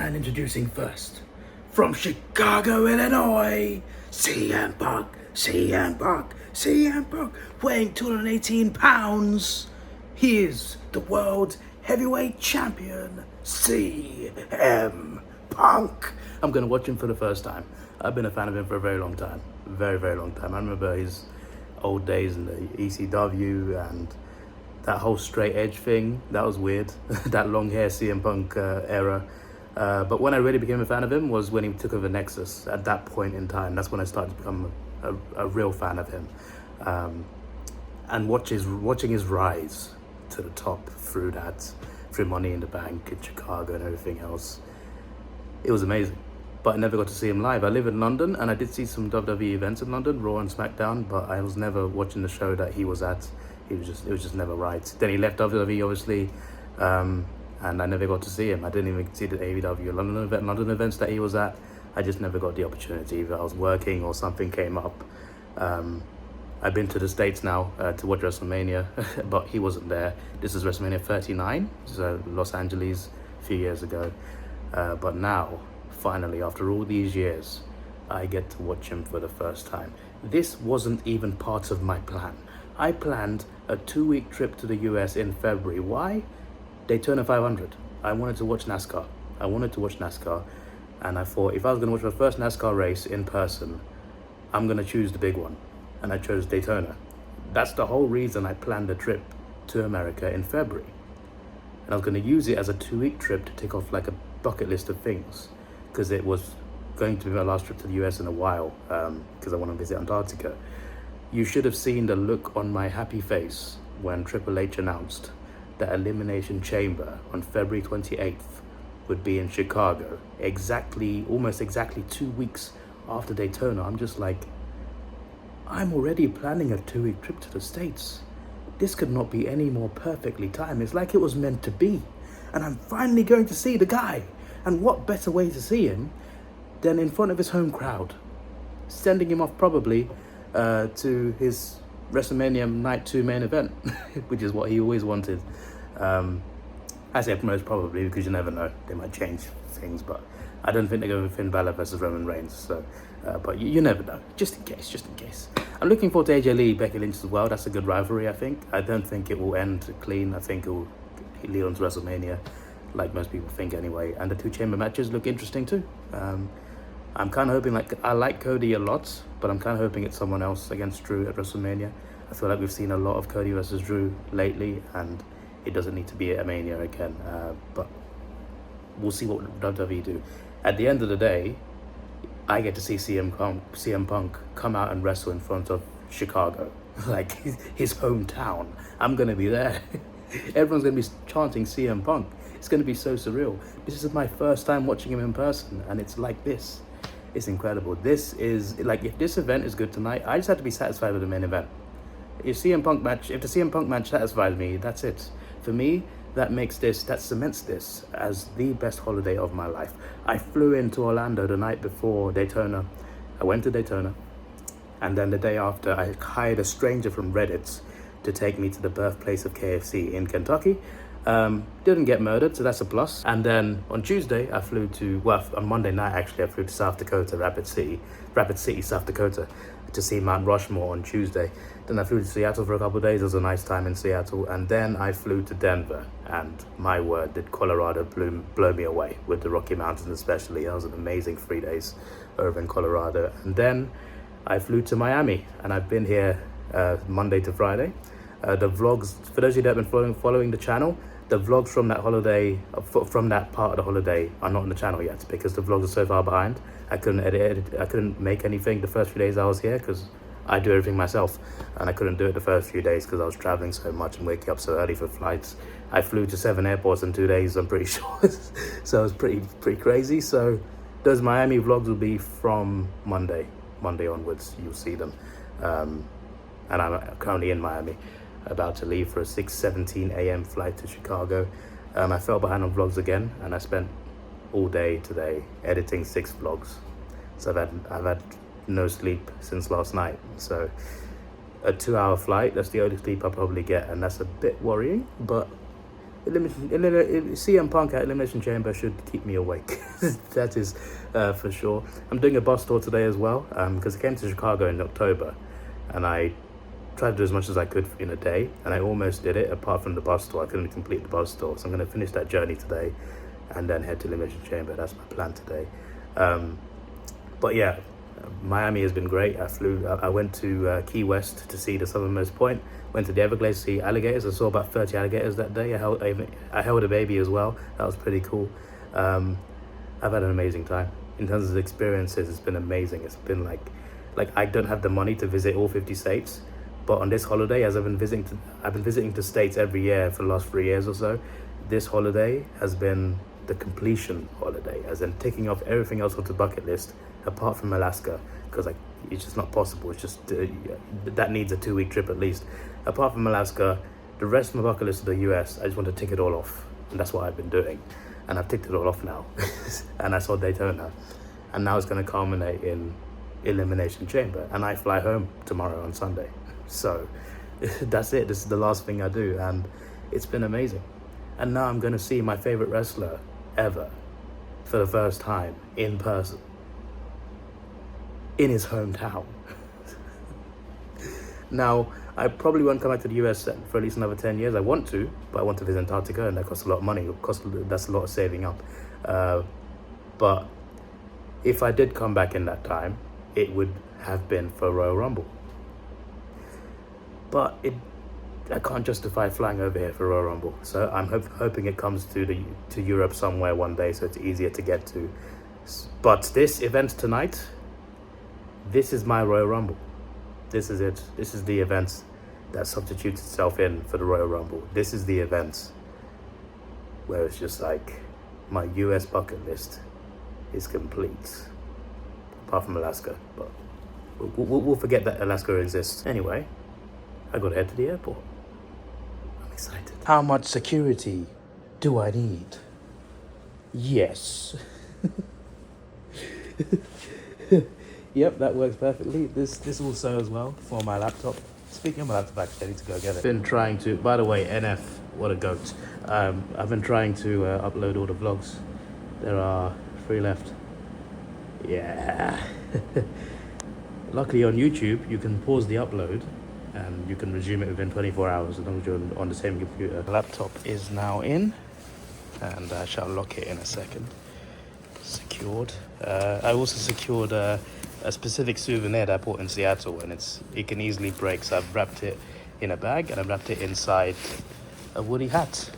And introducing first, from Chicago, Illinois, CM Punk, weighing 218 pounds. He is the world heavyweight champion, CM Punk. I'm going to watch him for the first time. I've been a fan of him for a very long time. Very long time. I remember his old days in the ECW and that whole straight edge thing. That was weird. That long hair CM Punk era. But when I really became a fan of him was when he took over Nexus. At that point in time, that's when I started to become a real fan of him. And watching his rise to the top through Money in the Bank in Chicago and everything else, it was amazing. But I never got to see him live. I live in London and I did see some WWE events in London, Raw and SmackDown, but I was never watching the show that he was at. It was just never right. Then he left WWE, obviously, and I never got to see him. I didn't even see the AEW London events that he was at. I just never got the opportunity. Either I was working or something came up. I've been to the States now to watch WrestleMania, but he wasn't there. This is WrestleMania 39, so Los Angeles a few years ago. But now, finally, after all these years, I get to watch him for the first time. This wasn't even part of my plan. I planned a 2-week trip to the US in February. Why? Daytona 500. I wanted to watch NASCAR. And I thought if I was going to watch my first NASCAR race in person, I'm going to choose the big one. And I chose Daytona. That's the whole reason I planned a trip to America in February. And I was going to use it as a 2-week trip to tick off like a bucket list of things, because it was going to be my last trip to the US in a while, because I want to visit Antarctica. You should have seen the look on my happy face when Triple H announced that Elimination Chamber on February 28th would be in Chicago, almost exactly 2 weeks after Daytona. I'm just like, I'm already planning a 2-week trip to the States. This could not be any more perfectly timed. It's like it was meant to be. And I'm finally going to see the guy. And what better way to see him than in front of his home crowd, sending him off probably to his WrestleMania Night 2 main event, which is what he always wanted. I say most probably because you never know. They might change things, but I don't think they're going with Finn Balor versus Roman Reigns. So, but you never know. Just in case. I'm looking forward to AJ Lee, Becky Lynch as well. That's a good rivalry, I think. I don't think it will end clean. I think it will lead on to WrestleMania, like most people think anyway. And the 2 chamber matches look interesting too. I'm kind of hoping, I like Cody a lot, but I'm kind of hoping it's someone else against Drew at WrestleMania. I feel like we've seen a lot of Cody versus Drew lately, and it doesn't need to be at Mania again. But we'll see what WWE do. At the end of the day, I get to see CM Punk come out and wrestle in front of Chicago, like his hometown. I'm going to be there. Everyone's going to be chanting CM Punk. It's going to be so surreal. This is my first time watching him in person, and it's like this. It's incredible. This is, like, if this event is good tonight, I just have to be satisfied with the main event. If the CM Punk match satisfies me, that's it. For me, that cements this as the best holiday of my life. I flew into Orlando the night before Daytona. I went to Daytona, and then the day after, I hired a stranger from Reddit to take me to the birthplace of KFC in Kentucky. Didn't get murdered, so that's a plus. And then on Tuesday, on Monday night actually, I flew to South Dakota, Rapid City, South Dakota, to see Mount Rushmore on Tuesday. Then I flew to Seattle for a couple of days. It was a nice time in Seattle. And then I flew to Denver, and my word, did Colorado blow me away, with the Rocky Mountains especially. That was an amazing 3 days over in Colorado. And then I flew to Miami, and I've been here Monday to Friday. The vlogs, for those of you that have been following the channel, the vlogs from that holiday, from that part of the holiday, are not on the channel yet because the vlogs are so far behind. I couldn't edit, I couldn't make anything the first few days I was here because I do everything myself, and I couldn't do it the first few days because I was traveling so much and waking up so early for flights. I flew to 7 airports in 2 days, I'm pretty sure. So it was pretty crazy. So those Miami vlogs will be from Monday onwards. You'll see them. And I'm currently in Miami, about to leave for a 6:17 a.m. flight to Chicago. I fell behind on vlogs again, and I spent all day today editing 6 vlogs. So I've had no sleep since last night. So a 2-hour flight, that's the only sleep I'll probably get, and that's a bit worrying. But CM Punk at Elimination Chamber should keep me awake. That is for sure. I'm doing a bus tour today as well, because I came to Chicago in October, and I tried to do as much as I could in a day, and I almost did it. Apart from the bus tour, I couldn't complete the bus tour, so I'm going to finish that journey today, and then head to Elimination Chamber. That's my plan today. But yeah, Miami has been great. I went to Key West to see the southernmost point. Went to the Everglades to see alligators. I saw about 30 alligators that day. I held a baby as well. That was pretty cool. I've had an amazing time. In terms of experiences, it's been amazing. It's been like I don't have the money to visit all 50 states, but on this holiday, as I've been visiting the states every year for the last 3 years or so, this holiday has been the completion holiday, as in ticking off everything else on the bucket list apart from Alaska, because it's just not possible. It's just that needs a 2-week trip at least. Apart from Alaska, the rest of my bucket list of the US, I just want to tick it all off, and that's what I've been doing, and I've ticked it all off now. And I saw Daytona, and now it's going to culminate in Elimination Chamber, and I fly home tomorrow on Sunday. So that's it. This is the last thing I do, and it's been amazing. And now I'm going to see my favorite wrestler ever for the first time in person in his hometown. Now, I probably won't come back to the US for at least another 10 years. I want to, but I want to visit Antarctica, and that costs a lot of money. That's a lot of saving up. But if I did come back in that time, it would have been for Royal Rumble. But I can't justify flying over here for Royal Rumble, so I'm hoping it comes to Europe somewhere one day, so it's easier to get to. But this event tonight, this is my Royal Rumble. This is it. This is the event that substitutes itself in for the Royal Rumble. This is the event where it's just like my US bucket list is complete, apart from Alaska. But we'll forget that Alaska exists. Anyway, I gotta head to the airport. I'm excited. How much security do I need? Yes. Yep, that works perfectly. This also as well for my laptop. Speaking of my laptop, actually, I need to go get it. Been trying to, by the way, NF, what a goat. I've been trying to upload all the vlogs. There are 3 left. Yeah. Luckily on YouTube, you can pause the upload and you can resume it within 24 hours as long as you're on the same computer. The laptop is now in, and I shall lock it in a second. Secured. I also secured a specific souvenir that I bought in Seattle, and it can easily break, so I've wrapped it in a bag and I've wrapped it inside a woody hat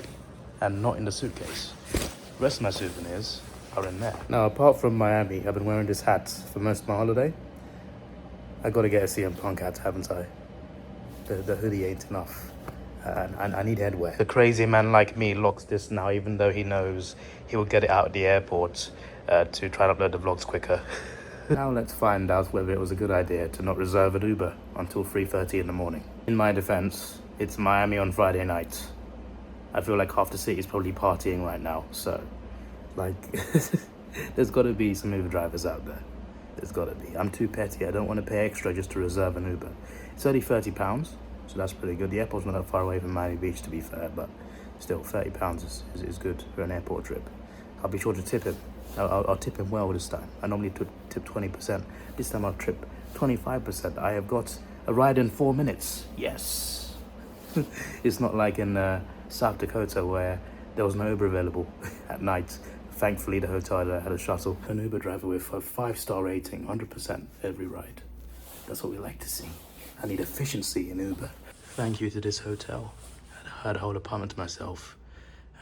and not in the suitcase. The rest of my souvenirs are in there. Now, apart from Miami, I've been wearing this hat for most of my holiday. I gotta get a CM Punk hat, haven't I? The hoodie ain't enough. And I need headwear. The crazy man like me locks this now, even though he knows he will get it out at the airport to try and upload the vlogs quicker. Now let's find out whether it was a good idea to not reserve an Uber until 3:30 in the morning. In my defense, it's Miami on Friday night. I feel like half the city's probably partying right now, so like there's got to be some Uber drivers out there. There's got to be. I'm too petty. I don't want to pay extra just to reserve an Uber. It's only £30, so that's pretty good. The airport's not that far away from Miami Beach, to be fair, but still, £30 is good for an airport trip. I'll be sure to tip him. I'll tip him well this time. I normally tip 20%. This time I'll tip 25%. I have got a ride in 4 minutes. Yes. It's not like in South Dakota where there was no Uber available at night. Thankfully, the hotel had a shuttle. An Uber driver with a 5-star rating, 100% every ride. That's what we like to see. I need efficiency in Uber. Thank you to this hotel. I had a whole apartment to myself.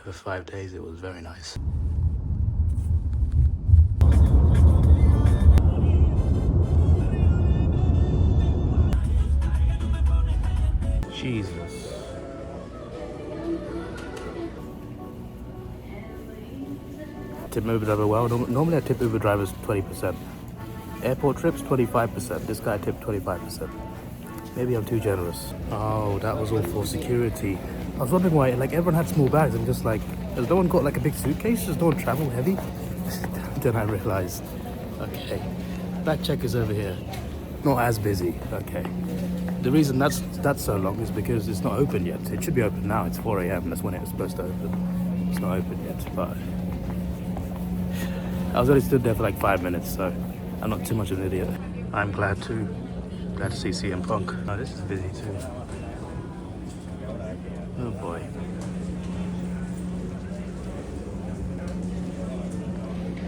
For 5 days, it was very nice. Jesus. Tip Uber driver well. Normally I tip Uber drivers 20%. Airport trips 25%. This guy tipped 25%. Maybe I'm too generous. Oh, that was all for security. I was wondering why, like, everyone had small bags. I'm just like, has no one got like a big suitcase? Does no one travel heavy? Then I realized, okay, that check is over here. Not as busy. Okay. The reason that's so long is because it's not open yet. It should be open now. It's 4 a.m. That's when it was supposed to open. It's not open yet, but I was only stood there for like 5 minutes, so I'm not too much of an idiot. I'm glad to see CM Punk. Oh, this is busy too. Oh boy.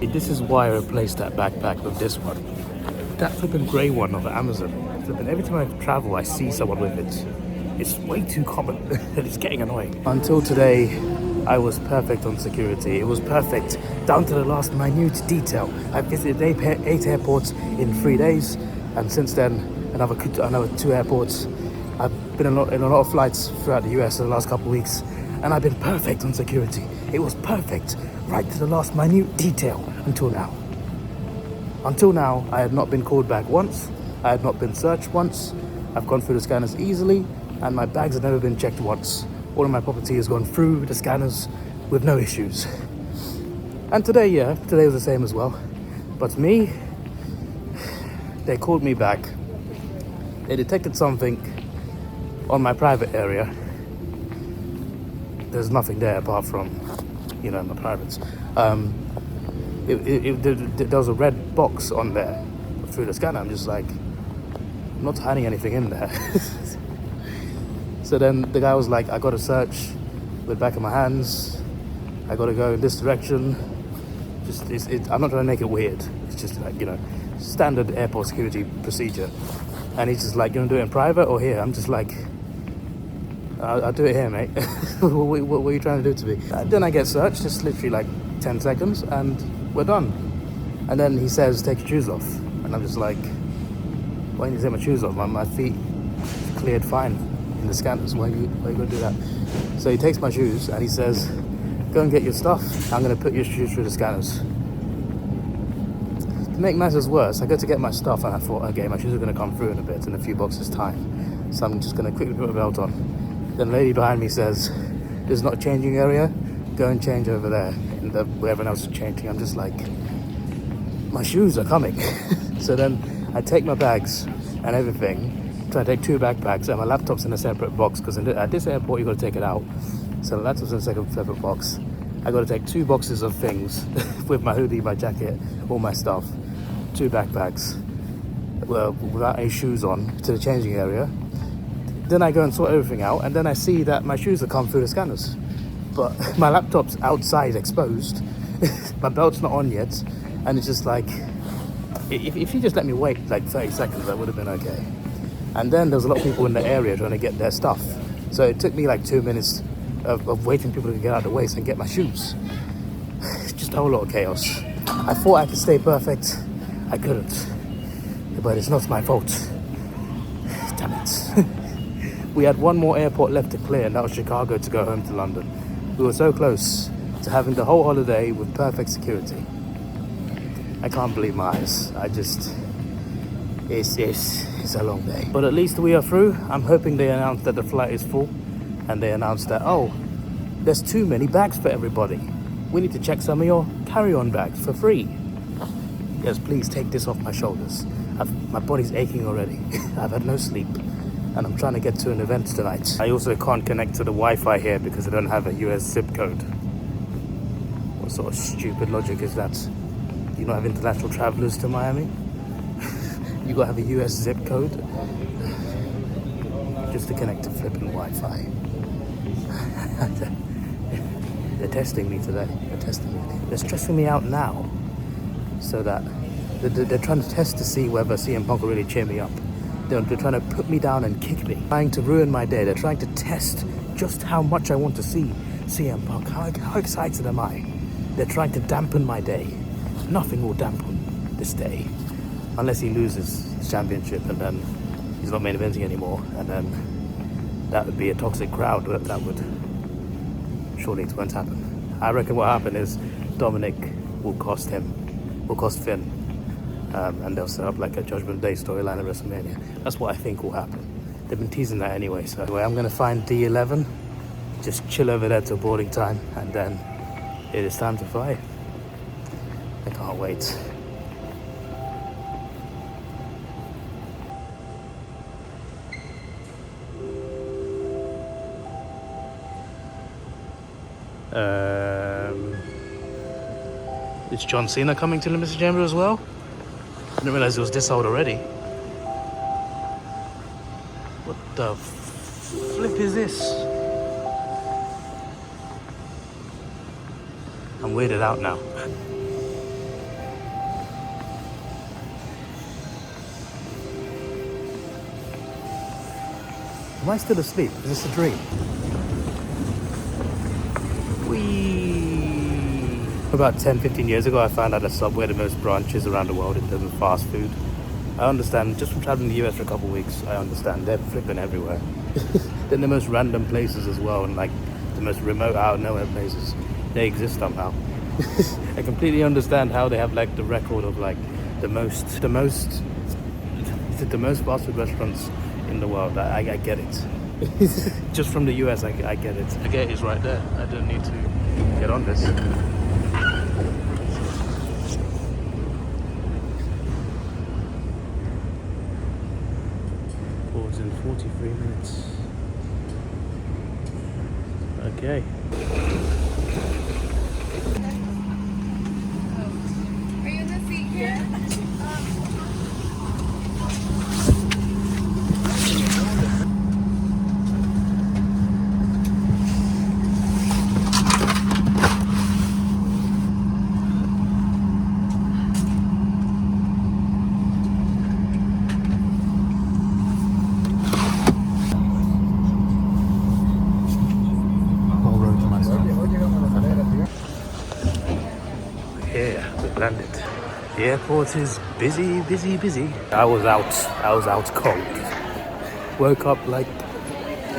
This is why I replaced that backpack with this one. That flipping grey one off Amazon. Flipping, every time I travel, I see someone with it. It's way too common and it's getting annoying. Until today, I was perfect on security. It was perfect, down to the last minute detail. I visited 8 airports in 3 days, and since then, another 2 airports. I've been in a lot of flights throughout the US in the last couple of weeks, and I've been perfect on security. It was perfect, right to the last minute detail until now. Until now, I had not been called back once. I had not been searched once. I've gone through the scanners easily, and my bags have never been checked once. All of my property has gone through the scanners with no issues. And today, yeah, today was the same as well. But me, they called me back. They detected something on my private area. There's nothing there apart from, you know, my privates. There was a red box on there through the scanner. I'm just like, I'm not hiding anything in there. So then the guy was like, I got to search with the back of my hands. I got to go in this direction. I'm not trying to make it weird. It's just like, you know, standard airport security procedure. And he's just like, you want to do it in private or here? I'm just like, I'll do it here, mate. what are you trying to do to me? Then I get searched, just literally like 10 seconds, and we're done. And then he says, take your shoes off. And I'm just like, why didn't you take my shoes off? My feet cleared fine in the scanners. Why are you going to do that? So he takes my shoes and he says, go and get your stuff. I'm going to put your shoes through the scanners. To make matters worse, I go to get my stuff and I thought, okay, my shoes are going to come through in a bit, in a few boxes' time. So I'm just going to quickly put my belt on. Then the lady behind me says, this is not a changing area. Go and change over there. Where everyone else is changing. I'm just like, my shoes are coming. So then I take my bags and everything. Try to take 2 backpacks, and my laptop's in a separate box because at this airport you got to take it out. So the laptop's in a separate box. I got to take 2 boxes of things with my hoodie, my jacket, all my stuff. 2 backpacks, well, without any shoes on, to the changing area. Then I go and sort everything out, and then I see that my shoes have come through the scanners. But my laptop's outside exposed. My belt's not on yet, and it's just like, if you just let me wait like 30 seconds, that would have been okay. And then there was a lot of people in the area trying to get their stuff. So it took me like 2 minutes of waiting people to get out of the way so I can get my shoes. Just a whole lot of chaos. I thought I could stay perfect. I couldn't. But it's not my fault. Damn it. We had one more airport left to clear, and that was Chicago, to go home to London. We were so close to having the whole holiday with perfect security. I can't believe my eyes. It's a long day. But at least we are through. I'm hoping they announced that the flight is full, and they announced that, oh, there's too many bags for everybody. We need to check some of your carry-on bags for free. Yes, please take this off my shoulders. My body's aching already. I've had no sleep, and I'm trying to get to an event tonight. I also can't connect to the Wi-Fi here because I don't have a US zip code. What sort of stupid logic is that? Do you not have international travelers to Miami? You gotta have a US zip code just to connect to flipping Wi-Fi. They're testing me today. They're stressing me out now, so that they're trying to test to see whether CM Punk will really cheer me up. They're trying to put me down and kick me, trying to ruin my day. They're trying to test just how much I want to see CM Punk. How excited am I? They're trying to dampen my day. Nothing will dampen this day, unless he loses his championship and then he's not main eventing anymore, and then that would be a toxic crowd. That would surely it won't happen. I reckon what happened is Dominic will cost Finn, and they'll set up like a Judgment Day storyline at WrestleMania. That's what I think will happen. They've been teasing that anyway. So anyway, I'm gonna find D11, just chill over there till boarding time, and then it is time to fly. I can't wait. Is John Cena coming to Elimination Chamber as well? I didn't realize it was this old already. What the flip is this? I'm weirded out now. Am I still asleep? Is this a dream? Whee! About 10-15 years ago, I found out that Subway had the most branches around the world in terms of fast food. I understand, just from traveling the US for a couple of weeks, I understand they're flipping everywhere. They're in the most random places as well, and like the most remote, out of nowhere places. They exist somehow. I completely understand how they have like the record of like the most fast food restaurants in the world. I get it. Just from the US, I get it. The gate is right there. I don't need to get on this. Pause in 43 minutes. Okay. Are you in the seat here? Yeah, we've landed. The airport is busy, busy, busy. I was out cold. Woke up like,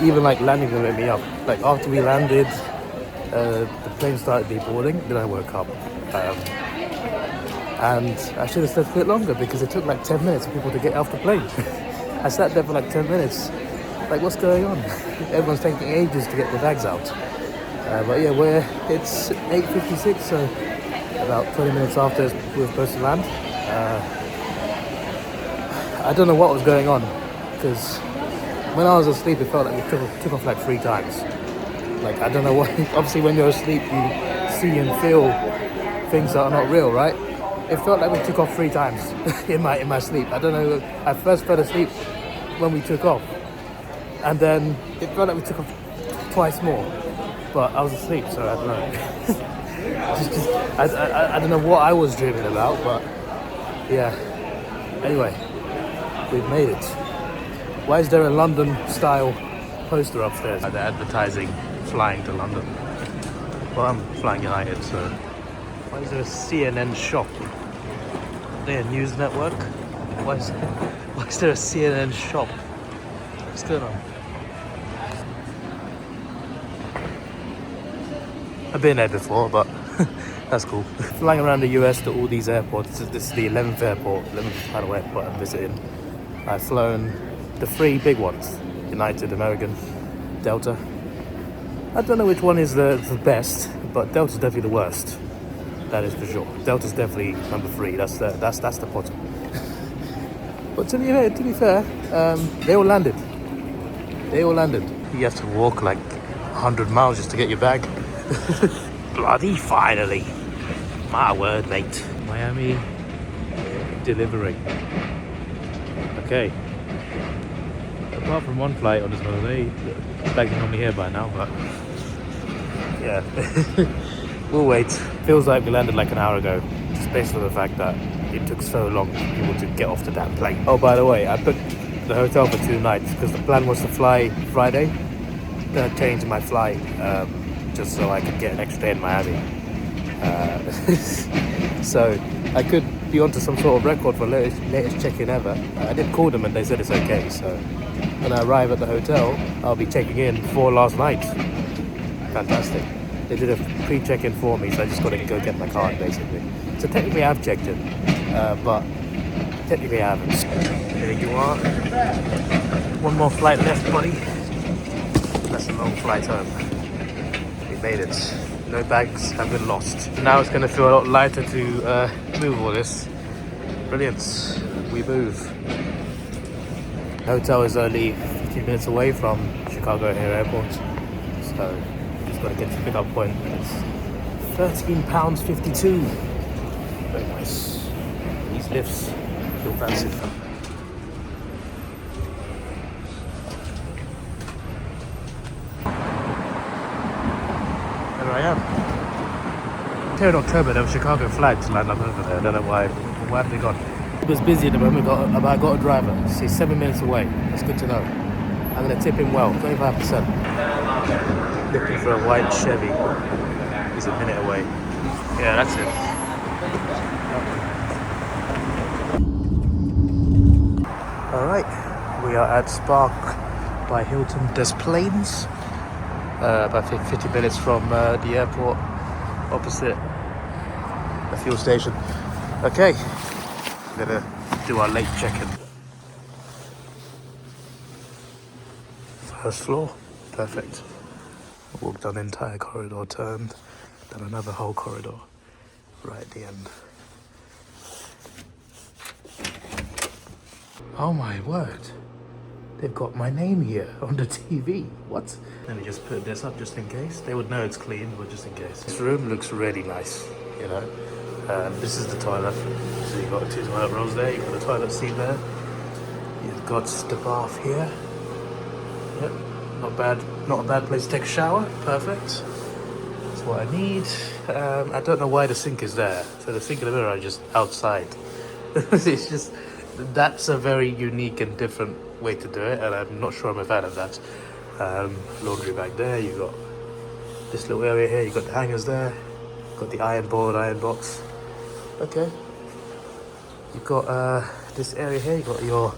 even like landing didn't wake me up. Like after we landed, the plane started deboarding, then I woke up. And I should have stayed a bit longer because it took like 10 minutes for people to get off the plane. I sat there for like 10 minutes. Like, what's going on? Everyone's taking ages to get the bags out. But yeah, it's 8:56, so about 20 minutes after we were supposed to land. I don't know what was going on, because when I was asleep, it felt like we took off like 3 times. Like, I don't know what. Obviously, when you're asleep, you see and feel things that are not real, right? It felt like we took off 3 times in my sleep. I don't know. I first fell asleep when we took off, and then it felt like we took off twice more. But I was asleep, so I don't know. I don't know what I was dreaming about, but yeah. Anyway, we've made it. Why is there a London-style poster upstairs? They're advertising flying to London. Well, I'm flying United, so why is there a CNN shop? Are they a news network? Why is there a CNN shop? What's going on? I've been there before, but that's cool. Flying around the US to all these airports. This is the 11th final airport I'm visiting. I've flown the 3 big ones: United, American, Delta. I don't know which one is the best, but Delta's definitely the worst. That is for sure. Delta's definitely number 3. That's the bottom. But to be fair, they all landed. You have to walk like 100 miles just to get your bag. Bloody finally. My word, mate. Miami delivery. Okay. Apart from one flight on this holiday, bags are normally here by now, but yeah. We'll wait. Feels like we landed like an hour ago, just based on the fact that it took so long for people to get off the damn plane. Oh, by the way, I booked the hotel for 2 nights because the plan was to fly Friday. Then I changed my flight just so I could get an extra day in Miami. So I could be onto some sort of record for latest check-in ever. I did call them and they said it's okay. So when I arrive at the hotel, I'll be checking in for last night. Fantastic. They did a pre-check-in for me, so I just got to go get my card basically. So technically I've checked in, but technically I haven't. There you are. One more flight left, buddy. That's a long flight home. We made it. No bags have been lost. Now it's going to feel a lot lighter to move all this. Brilliant. We move. The hotel is only 15 minutes away from Chicago O'Hare Airport, so just got to get to the pick-up point. It's £13.52. lifts you'll fancy. There I am. Here in October, there were Chicago flags lined up over there. I don't know why have they gone? It was busy at the moment, but I got a driver. He's 7 minutes away. That's good to know. I'm going to tip him well, 25%. Looking for a white Chevy. He's a minute away. Yeah, that's it. Alright, we are at Spark by Hilton Des Plaines. About 50 minutes from the airport, opposite the fuel station. Okay, we're gonna do our late check-in. First floor, perfect. Walked down the entire corridor, turned, then another whole corridor, right at the end. Oh my word, they've got my name here on the TV. What? Let me just put this up just in case. They would know it's clean, but just in case. This room looks really nice, you know. This is the toilet. So you've got 2 toilet rolls there, you've got a toilet seat there. You've got the bath here. Yep, not a bad place to take a shower. Perfect. That's what I need. I don't know why the sink is there. So the sink and the mirror are just outside. It's just, that's a very unique and different way to do it, and I'm not sure I'm a fan of that. Laundry back there, you've got this little area here, you've got the hangers there, got the iron board, iron box. Okay. You've got this area here, you've got your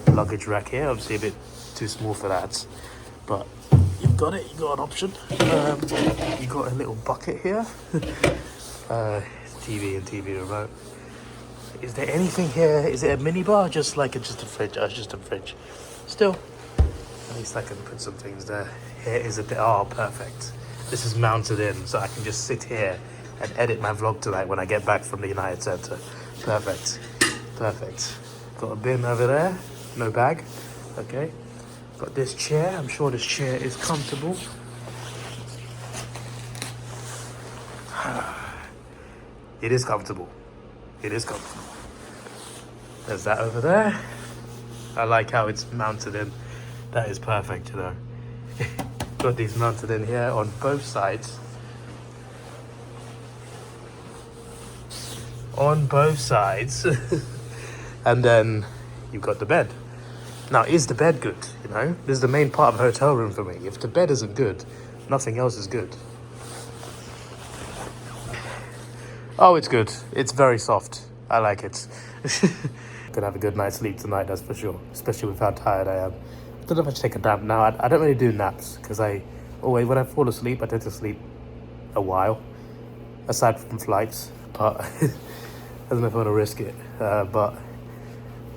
luggage rack here, obviously a bit too small for that, but you've got it, you've got an option. You've got a little bucket here, TV and TV remote. Is there anything here? Is it a mini bar? Just a fridge? Just a fridge. Still, at least I can put some things there. Here is a bit. Oh, perfect. This is mounted in, so I can just sit here and edit my vlog tonight when I get back from the United Center. Perfect. Perfect. Got a bin over there. No bag. Okay. Got this chair. I'm sure this chair is comfortable. It is comfortable. It is comfortable. There's that over there. I like how it's mounted in. That is perfect, you know. Got these mounted in here on both sides. On both sides. And then you've got the bed. Now, is the bed good, you know? This is the main part of a hotel room for me. If the bed isn't good, nothing else is good. Oh, it's good. It's very soft. I like it. Gonna have a good night's sleep tonight, that's for sure. Especially with how tired I am. I don't know if I should take a nap now. I don't really do naps because when I fall asleep, I tend to sleep a while. Aside from flights, but I don't know if I want to risk it. But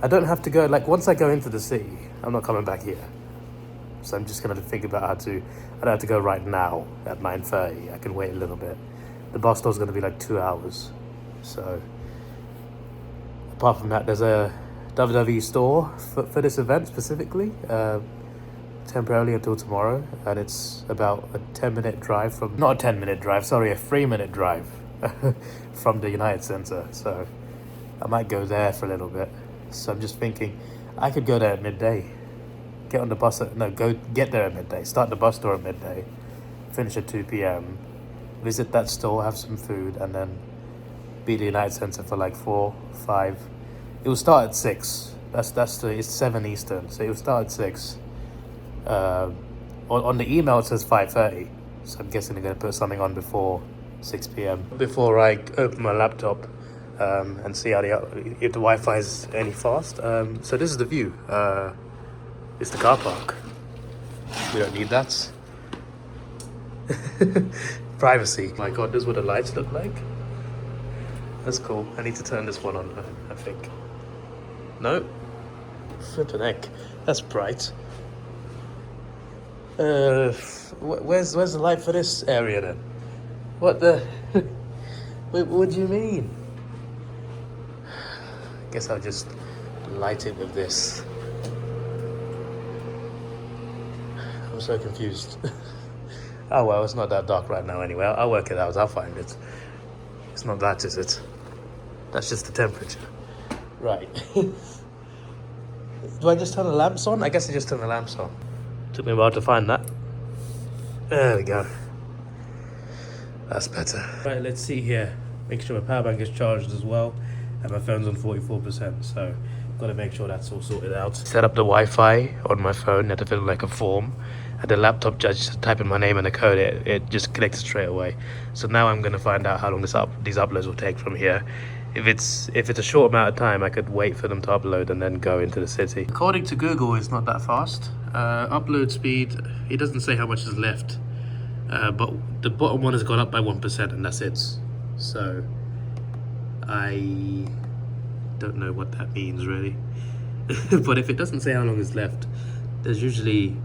I don't have to go. Like once I go into the city, I'm not coming back here. So I'm just gonna think about how to. I don't have to go right now at 9:30. I can wait a little bit. The bus store's going to be like 2 hours. So, apart from that, there's a WWE store for this event specifically, temporarily until tomorrow. And it's about a 10-minute drive from, not a 10-minute drive, sorry, a 3-minute drive from the United Center. So, I might go there for a little bit. So, I'm just thinking, I could go there at midday. Get on the bus get there at midday. Start the bus store at midday. Finish at 2 p.m. Visit that store, have some food, and then be at the United Center for like 4, 5. It will start at 6. It's 7 Eastern, so it will start at 6. On the email it says 5:30, so I'm guessing they're going to put something on before 6 p.m. Before I open my laptop and see how if the Wi-Fi is any fast. So this is the view. It's the car park. We don't need that. Privacy. My god, this is what the lights look like. That's cool. I need to turn this one on, I think. No? Flippin' heck. That's bright. Where's the light for this area then? What the... Wait, what do you mean? Guess I'll just light it with this. I'm so confused. Oh well, it's not that dark right now anyway. I'll work it out. I'll find it. It's not that, is it? That's just the temperature. Right. Do I just turn the lamps on? I guess I just turn the lamps on. Took me a while to find that. There we go. That's better. Right, let's see here. Make sure my power bank is charged as well. And my phone's on 44%, so got to make sure that's all sorted out. Set up the Wi-Fi on my phone, had to fill in like a form. And the laptop just type in my name and the code, it just connected straight away. So now I'm going to find out how long these uploads will take from here. If it's a short amount of time, I could wait for them to upload and then go into the city. According to Google, it's not that fast. Upload speed, it doesn't say how much is left. But the bottom one has gone up by 1% and that's it. So I don't know what that means really. But if it doesn't say how long is left, that usually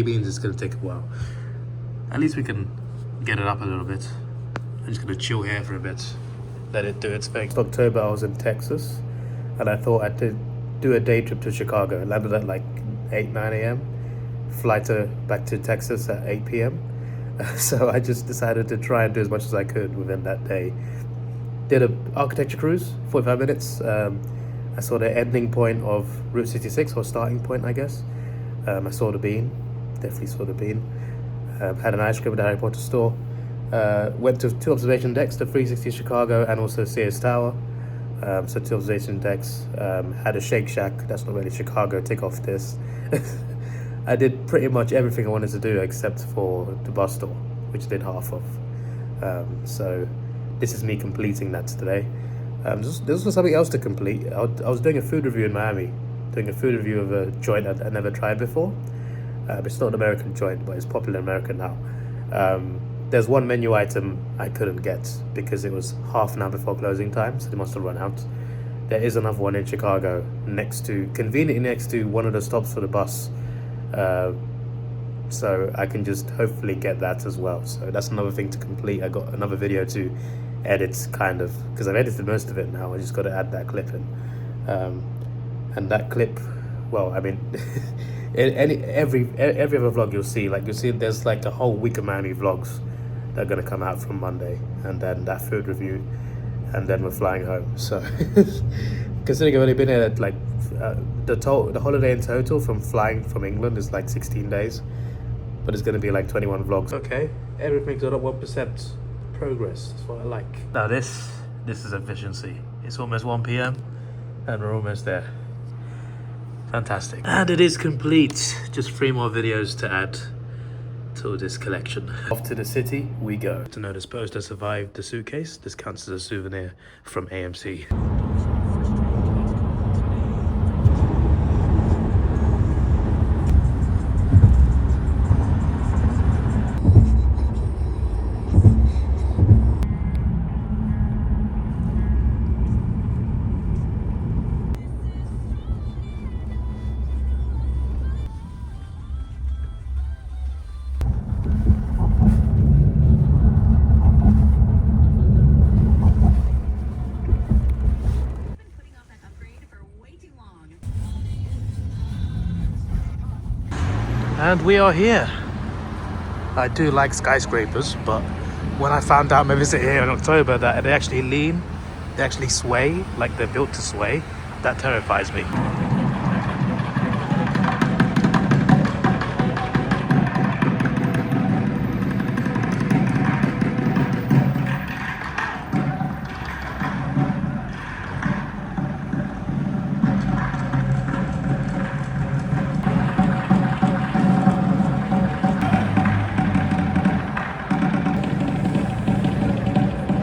means it's going to take a while. At least we can get it up a little bit. I'm just going to chill here for a bit, let it do its thing. October I was in Texas and I thought I'd do a day trip to Chicago. I landed at like 8-9 a.m. Flight back to Texas at 8 p.m. So I just decided to try and do as much as I could within that day. Did an architecture cruise, 45 minutes. I saw the ending point of Route 66, or starting point, I guess. I saw the Bean, definitely saw the Bean. Had an ice cream at the Harry Potter store. Went to 2 observation decks, the 360 Chicago and also Sears Tower. So 2 observation decks. Had a Shake Shack, that's not really Chicago, take off this. I did pretty much everything I wanted to do except for the bus tour, which I did half of. So this is me completing that today. This was something else to complete. I was doing a food review in Miami, doing a food review of a joint I never tried before. It's not an American joint, but it's popular in America now. There's one menu item I couldn't get because it was half an hour before closing time, so they must have run out. There is another one in Chicago, conveniently next to one of the stops for the bus. So I can just hopefully get that as well. So that's another thing to complete. I got another video to edit, kind of, because I've edited most of it now. I just got to add that clip in. And that clip, well, I mean, every other vlog you'll see there's like a whole week of Miami vlogs that are going to come out from Monday, and then that food review, and then we're flying home. So considering I've only been here like the holiday in total from flying from England is like 16 days, but it's going to be like 21 vlogs. Okay, everything's at 1% progress. That's what I like. Now this is efficiency. It's almost 1 p.m. and we're almost there. Fantastic. And it is complete. Just 3 more videos to add to this collection. Off to the city we go. To notice post I survived the suitcase. This counts as a souvenir from AMC. And we are here. I do like skyscrapers, but when I found out my visit here in October that they actually lean, they actually sway, like they're built to sway, that terrifies me.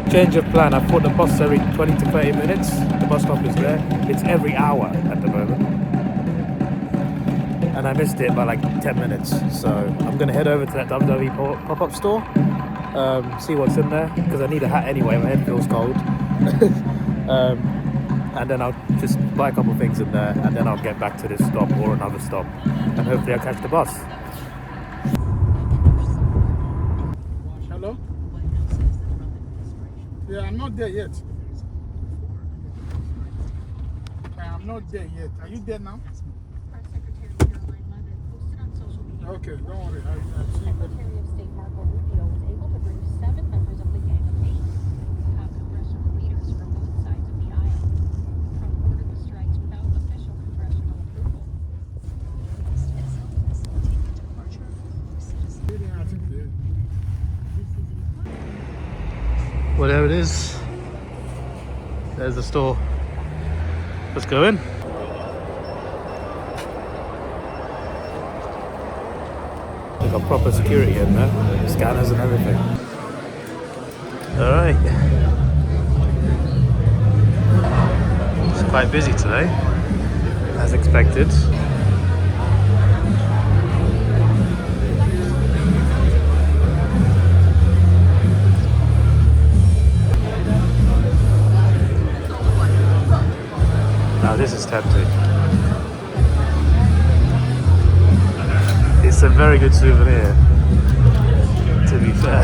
Change of plan. I thought the bus every 20 to 30 minutes. The bus stop is there. It's every hour at the moment. And I missed it by like 10 minutes. So I'm going to head over to that Davidoff pop-up store. See what's in there. Because I need a hat anyway. My head feels cold. And then I'll just buy a couple of things in there. And then I'll get back to this stop or another stop. And hopefully I'll catch the bus. Yeah, I'm not there yet. I'm not there yet. Are you there now? Okay, don't worry. I'll see you. Secretary of State Marco Rubio was able to bring 7 members of the Gang of 8 to have congressional leaders from both sides of the aisle. Trump Well, there it is. There's the store. Let's go in. They got proper security in there, scanners and everything. All right. It's quite busy today, as expected. Now this is tempting. It's a very good souvenir, to be fair.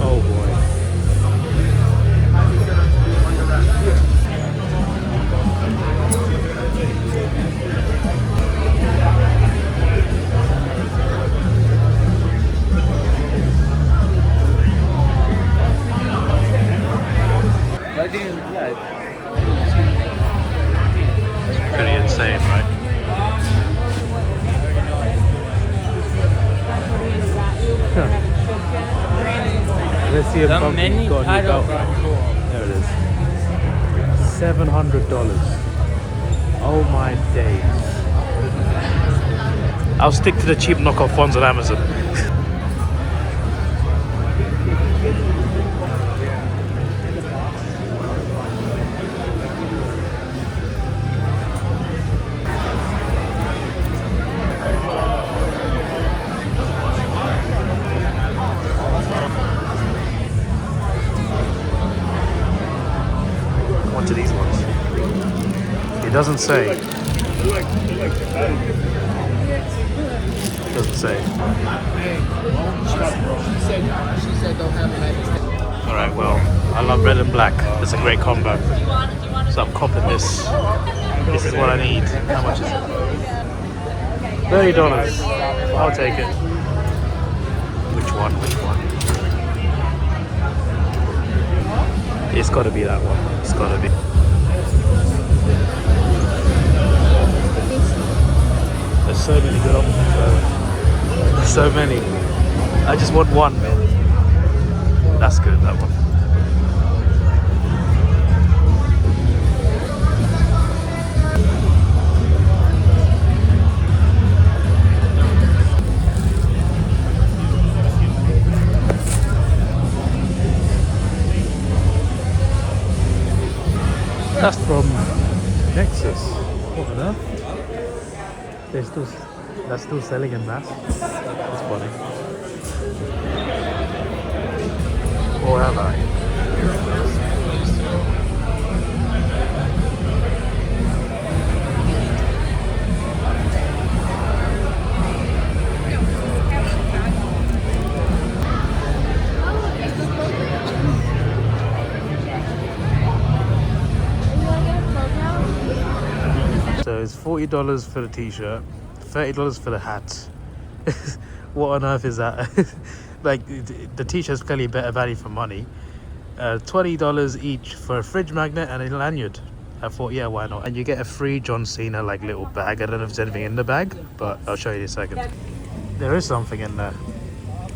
Oh boy. Pretty insane, right? Let's see if Bumpy's got a new belt. There it is. $700. Oh my days. I'll stick to the cheap knockoff ones on Amazon. To these ones. It doesn't say. It doesn't say. Alright, well, I love red and black. It's a great combo. So I'm copping this. This is what I need. How much is it? $30. I'll take it. Which one? Which one? It's got to be that one. It's got to be. There's so many good options though. There's so many. I just want one. That's good, that one. That's from Nexus. What on earth? They're still selling in mass. That's funny. Or have I? So it's $40 for the t-shirt, $30 for the hat. What on earth is that? Like, the t-shirt's clearly better value for money. $20 each for a fridge magnet and a lanyard. I thought, yeah, why not? And you get a free John Cena like little bag. I don't know if there's anything in the bag, but I'll show you in a second. There is something in there.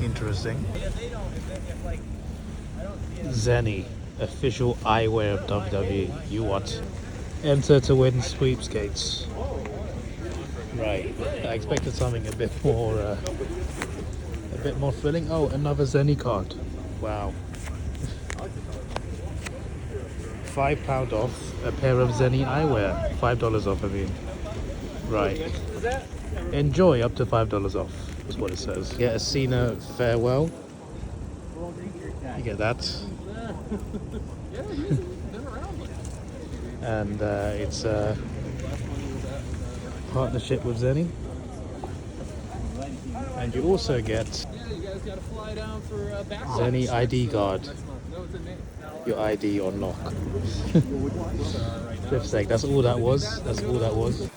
Interesting. Zenny, official eyewear of WWE. You what? Enter to win sweepskates. Right, I expected something a bit more thrilling. Oh, another Zenny card. Wow. £5 off a pair of Zenny eyewear. $5 off, I mean. Right. Enjoy up to $5 off. That's what it says. Get a Cena farewell. You get that. And it's a partnership with Zenny. And you also get Zenny ID card. Your ID on lock. Flip's sake, that's all that was. That's all that was.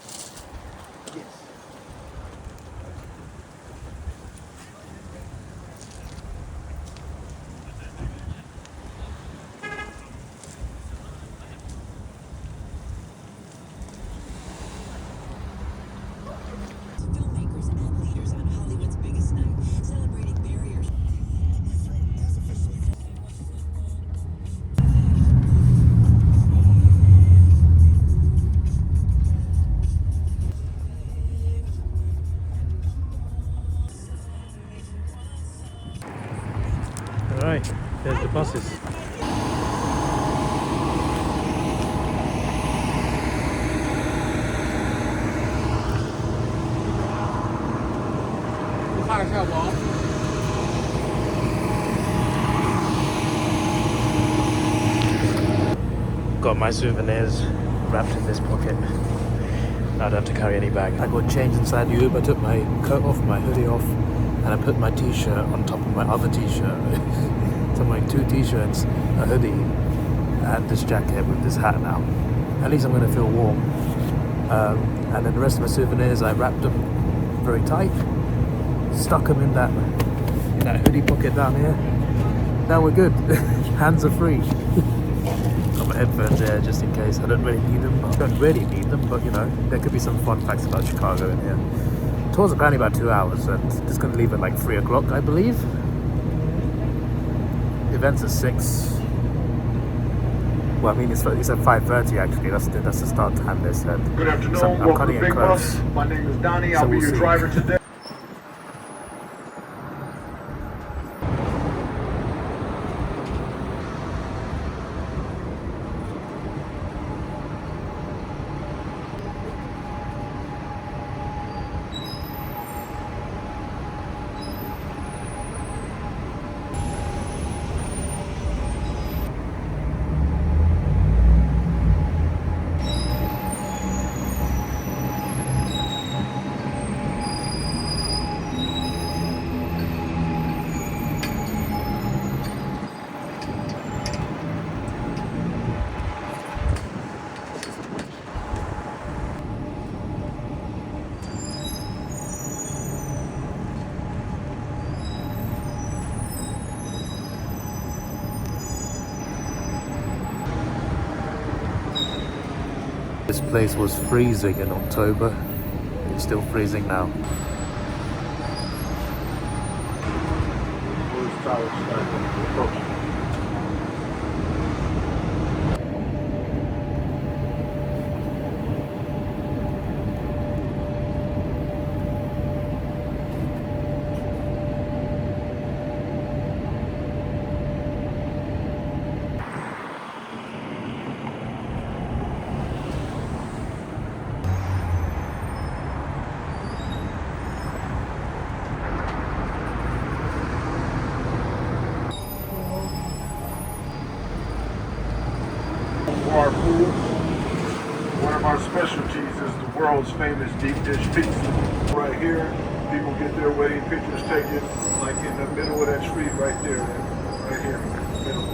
Buses. Got my souvenirs wrapped in this pocket. I don't have to carry any bag. I got changed inside the Uber, took my coat off, my hoodie off, and I put my t-shirt on top of my other t-shirt. So I'm wearing 2 t-shirts, a hoodie, and this jacket with this hat now. At least I'm going to feel warm. And then the rest of my souvenirs, I wrapped them very tight, stuck them in that hoodie pocket down here. Now we're good. Hands are free. Got my headphones there just in case. I don't really need them. I don't really need them, but you know, there could be some fun facts about Chicago in here. Tour's apparently about 2 hours, and it's going to leave at like 3 o'clock, I believe. The event's at 6. Well, I mean, it's at 5:30 actually. That's the start time they said. Good afternoon. So I'm Welcome cutting to it Big close. Bus. My name is Donnie. So I'll be we'll your see. driver today. This place was freezing in October. It's still freezing now. Our food. One of our specialties is the world's famous deep dish pizza. Right here, people get their wedding pictures taken like in the middle of that street right there. Right here, in the middle.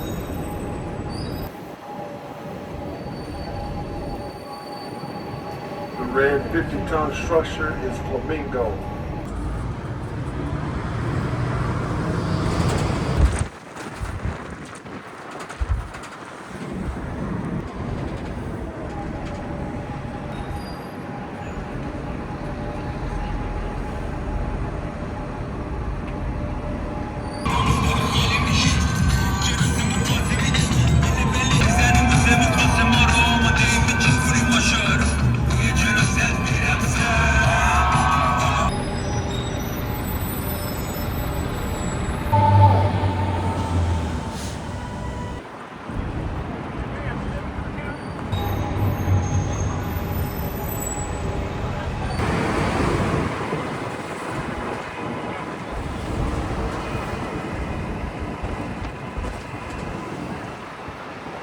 The red 50-ton structure is Flamingo.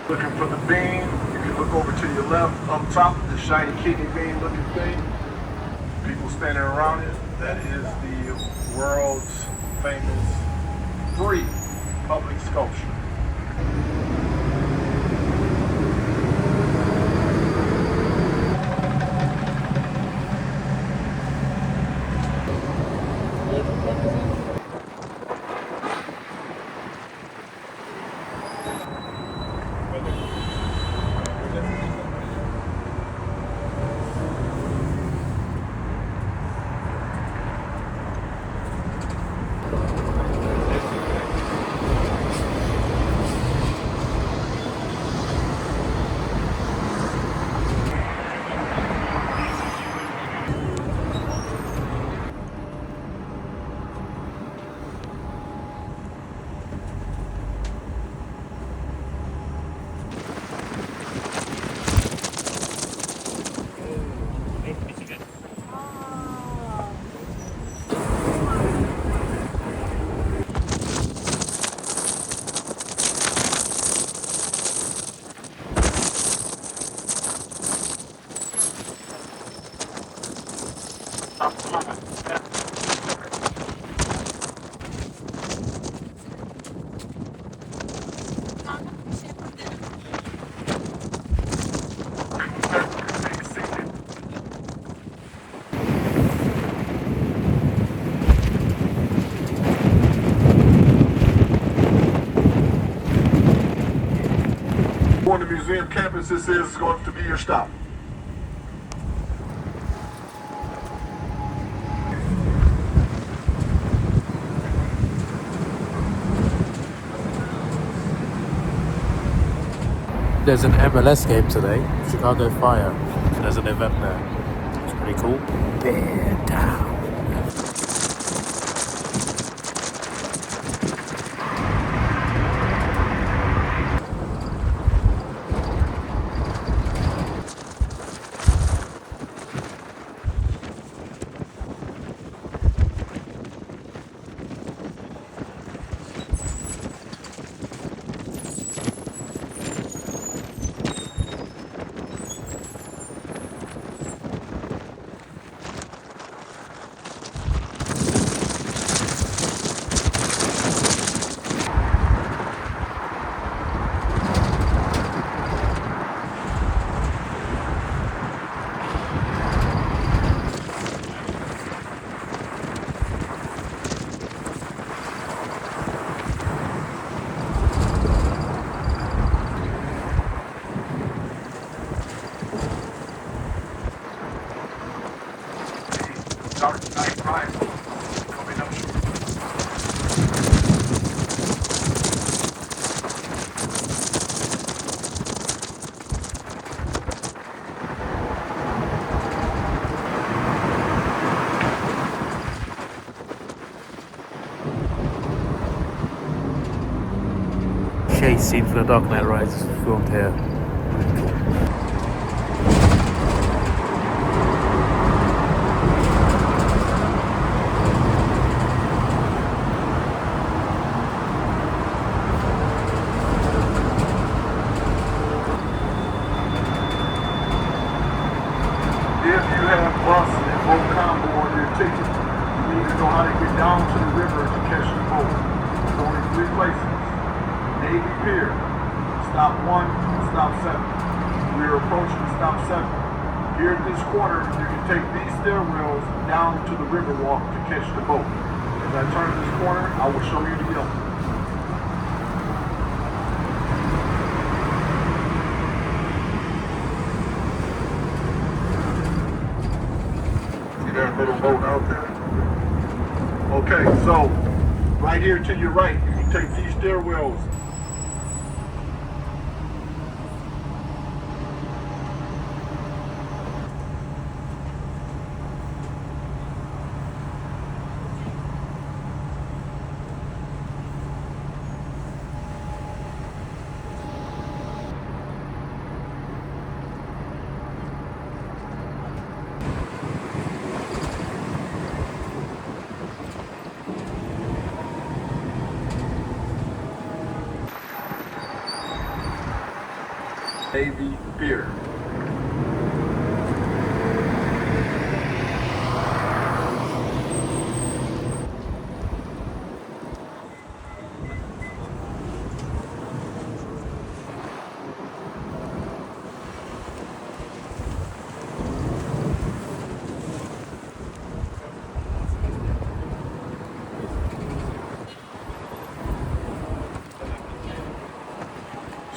Looking for the bean, you can look over to your left, up top, the shiny kidney bean looking thing. People standing around it. That is the world's famous free public sculpture. campus this is going to be your stop. There's an MLS game today, Chicago Fire. So there's an event there. It's pretty cool. Bear down. Dark Knight Rises coming up. Chase scene for the Dark Knight Rises filmed here. If you have bus and boat combo on your ticket, you need to know how to get down to the river to catch the boat. There's only 3 places. Navy Pier, stop 1, stop 7. We're approaching stop 7. Here at this corner, you can take these stairwells down to the river walk to catch the boat. As I turn this corner, I will show you the yellow. See that little boat out there? Okay, so right here to your right, you can take these stairwells. Navy Pier.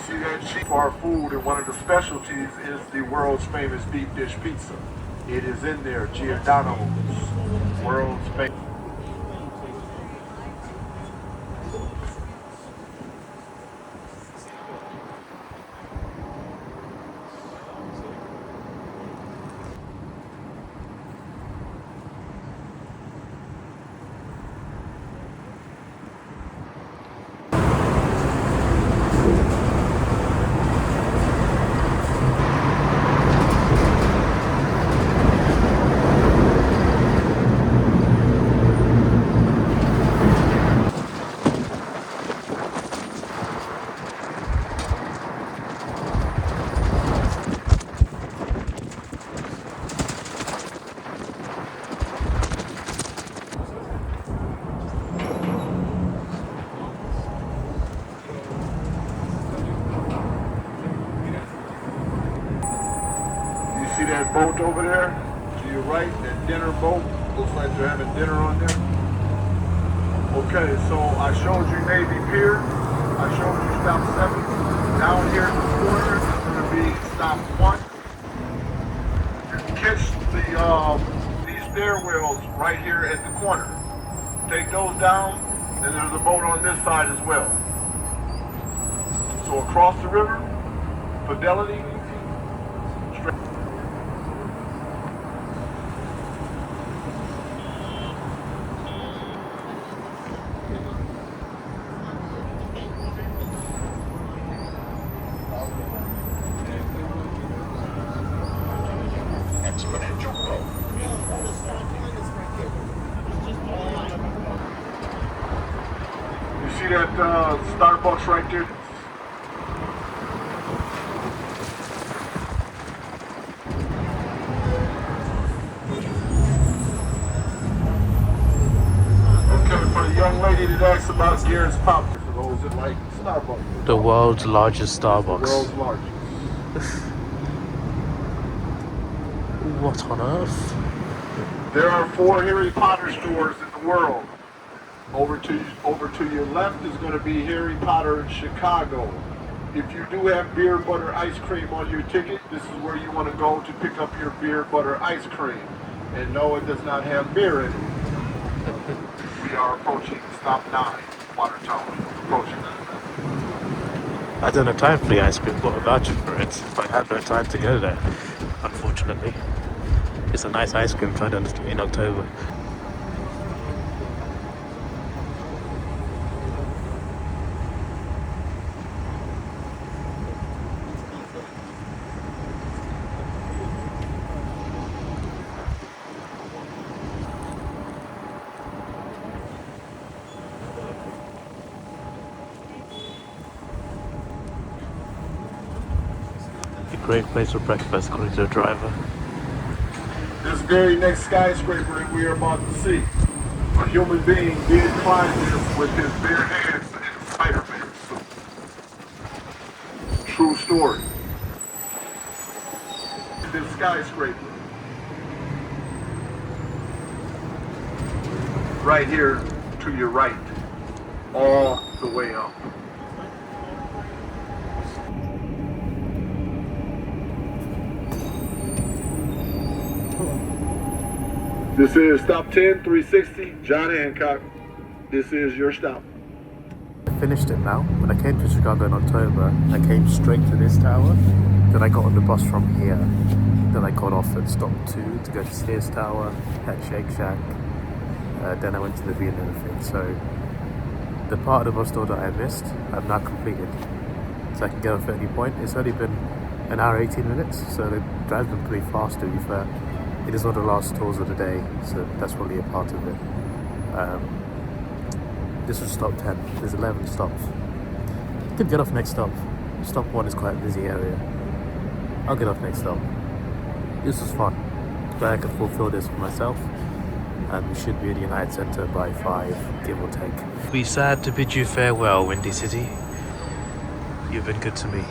See that cheap our food, and one of the specialties is the world's famous deep dish pizza. It is in there, Giordano's world's famous. See that boat over there? To your right, that dinner boat? Looks like they're having dinner on there. Okay, so I showed you Navy Pier. I showed you stop 7. Down here in the corner is going to be stop 1. You can catch these stair wheels right here at the corner. Take those down, and there's a boat on this side as well. So across the river, Fidelity, straight. You see that Starbucks right there? Young lady that asked about Garrett's Pop for those that like Starbucks. The world's largest Starbucks. World's largest. What on earth? There are 4 Harry Potter stores in the world. Over to your left is going to be Harry Potter in Chicago. If you do have beer, butter, ice cream on your ticket, this is where you want to go to pick up your beer, butter, ice cream. And no, it does not have beer in it. We are approaching stop 9, Watertown. Approaching. I don't have time for the ice cream, but I vouch for it. I have no time to go there, unfortunately. It's a nice ice cream tried in October. Great place for breakfast, according to the driver. This very next skyscraper that we are about to see, a human being did climb this with his bare hands in Spider-Man suit. True story. This skyscraper. Right here to your right. All the way up. This is stop 10, 360, John Hancock. This is your stop. I finished it now. When I came to Chicago in October, I came straight to this tower. Then I got on the bus from here. Then I got off at stop 2 to go to Sears Tower, at Shake Shack. Then I went to the V and everything. So the part of the bus tour that I missed, I've now completed. So I can get off at any point. It's only been an hour 18 minutes, so the drive's been pretty fast, to be fair. It is one of the last tours of the day, so that's probably a part of it. This was stop 10. There's 11 stops. Could get off next stop. Stop 1 is quite a busy area. I'll get off next stop. This was fun. Glad I could fulfill this for myself. And we should be at the United Center by 5, give or take. Be sad to bid you farewell, Windy City. You've been good to me.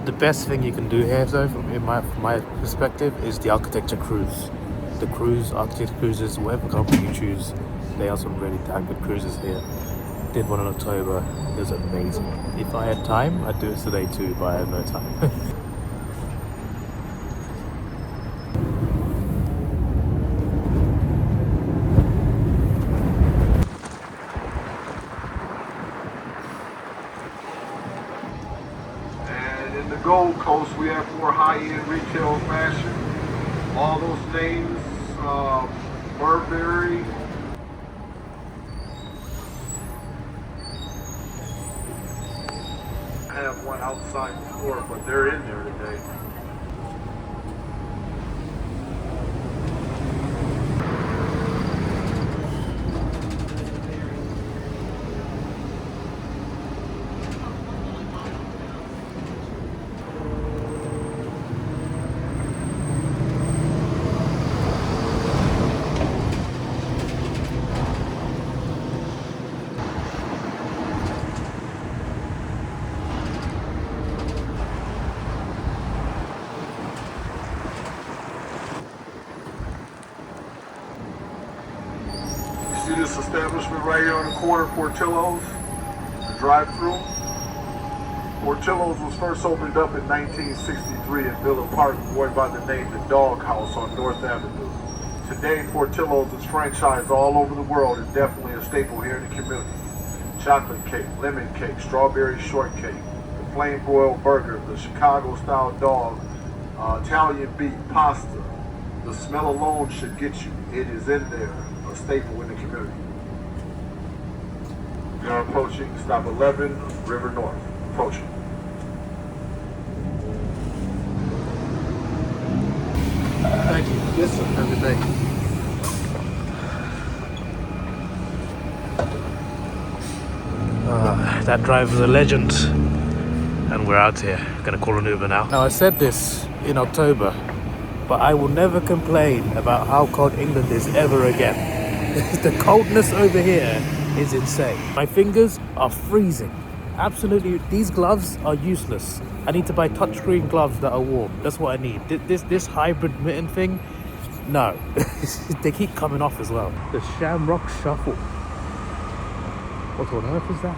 The best thing you can do here, though, from my perspective, is the architecture cruise. The cruise, architecture cruises, whatever company you choose, they are some really damn good cruises here. Did one in October, it was amazing. If I had time, I'd do it today too, but I have no time. Gold Coast, we have more high-end retail fashion. All those names, Burberry. I have one outside the store, but they're in there today. See this establishment right here on the corner, Portillo's, the drive-through. Portillo's was first opened up in 1963 in Villa Park, going by the name The Dog House on North Avenue. Today, Portillo's is franchised all over the world and definitely a staple here in the community. Chocolate cake, lemon cake, strawberry shortcake, the flame broiled burger, the Chicago-style dog, Italian beef, pasta. The smell alone should get you. It is in there, a staple in the community. We are approaching stop 11, River North. Approaching. Thank you. Yes, sir. Have a good day. That driver's a legend. And we're out here. Gonna call an Uber now. Now, I said this in October, but I will never complain about how cold England is ever again. The coldness over here is insane. My fingers are freezing. Absolutely, these gloves are useless. I need to buy touchscreen gloves that are warm. That's what I need. This hybrid mitten thing, no. They keep coming off as well. The Shamrock Shuffle. What on earth is that?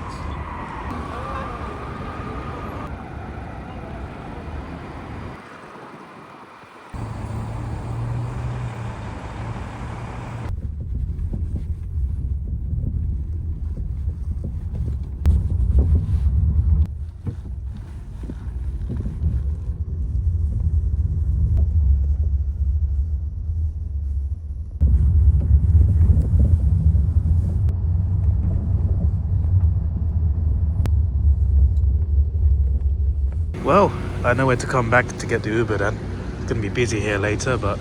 Well, I know where to come back to get the Uber then. It's gonna be busy here later, but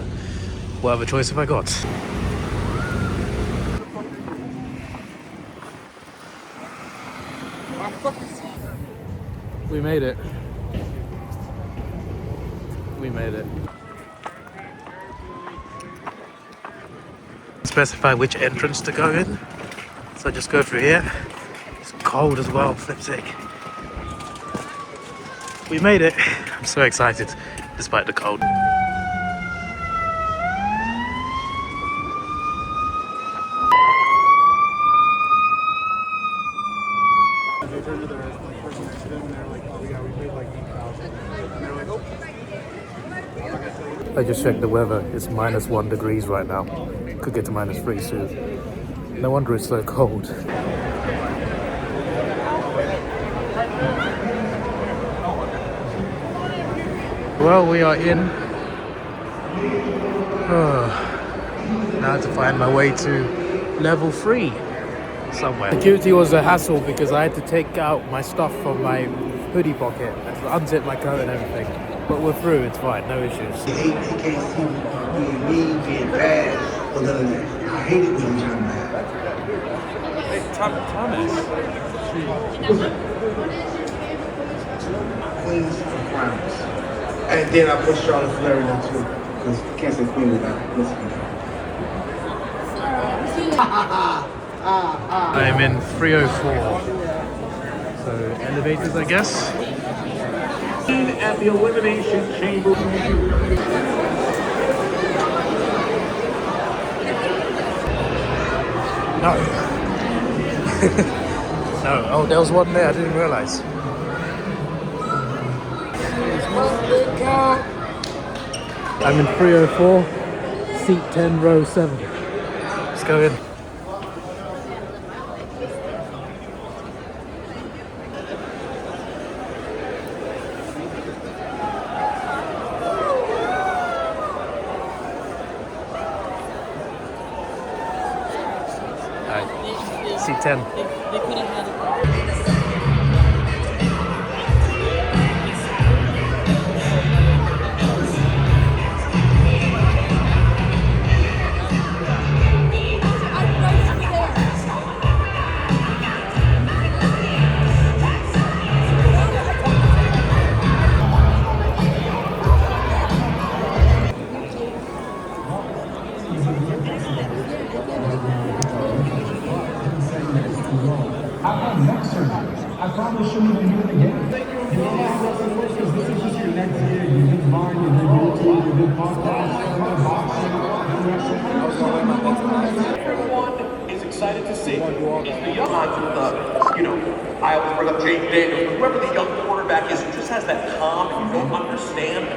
what other choice have I got? We made it. We made it. Specify which entrance to go in. So I just go through here. It's cold as well, flip's sake. We made it. I'm so excited, despite the cold. I just checked the weather. It's -1 degrees right now. Could get to -3 soon. No wonder it's so cold. Well, we are in. Now to find my way to level 3 somewhere. Security was a hassle because I had to take out my stuff from my hoodie pocket and unzip my coat and everything. But we're through, it's fine, no issues. I hate TKC being mean, being bad, but none of that. I hate it when you're trying bad. Hey, Thomas. Queens and crimes. And then I put Charlotte Flair in there too, because you can't say queen without listening. I am in 304. So elevators, I guess. At the Elimination Chamber. No. No. Oh, there was one there. I didn't realize. I'm in 304, seat 10, row 7. Let's go in. Seat 10. I probably shouldn't even do it again. You know how wrestling works because this is just your next year. You did Vine, you did YouTube, you did podcast, you did boxing, Everyone is excited to see is the young odds of the, I always bring up James Daniels, but whoever the young quarterback quarterback is who just has that calm and you don't understand.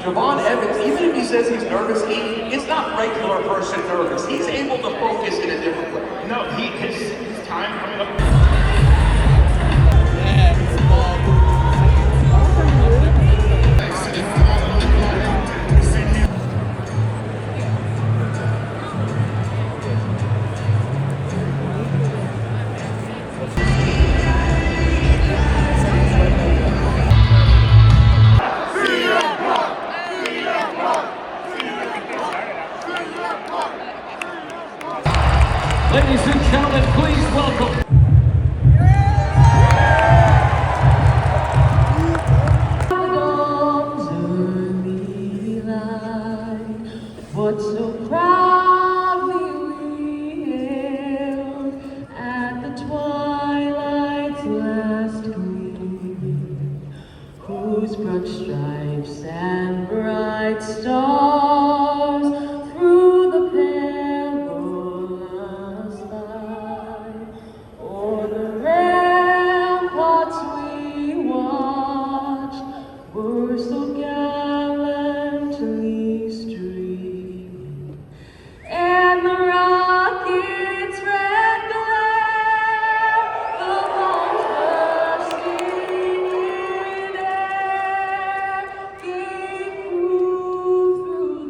Javon Evans, even if he says he's nervous, it's not regular person nervous. He's able to focus in a different way. No, his time coming up. Ladies and gentlemen, please welcome. But so proudly we hailed at the twilight's last gleaming, whose broad stripes and bright stars through the perilous light o'er the ramparts we watched were so gallantly streaming, and the rocket's red glare, the bombs bursting in air, gave proof through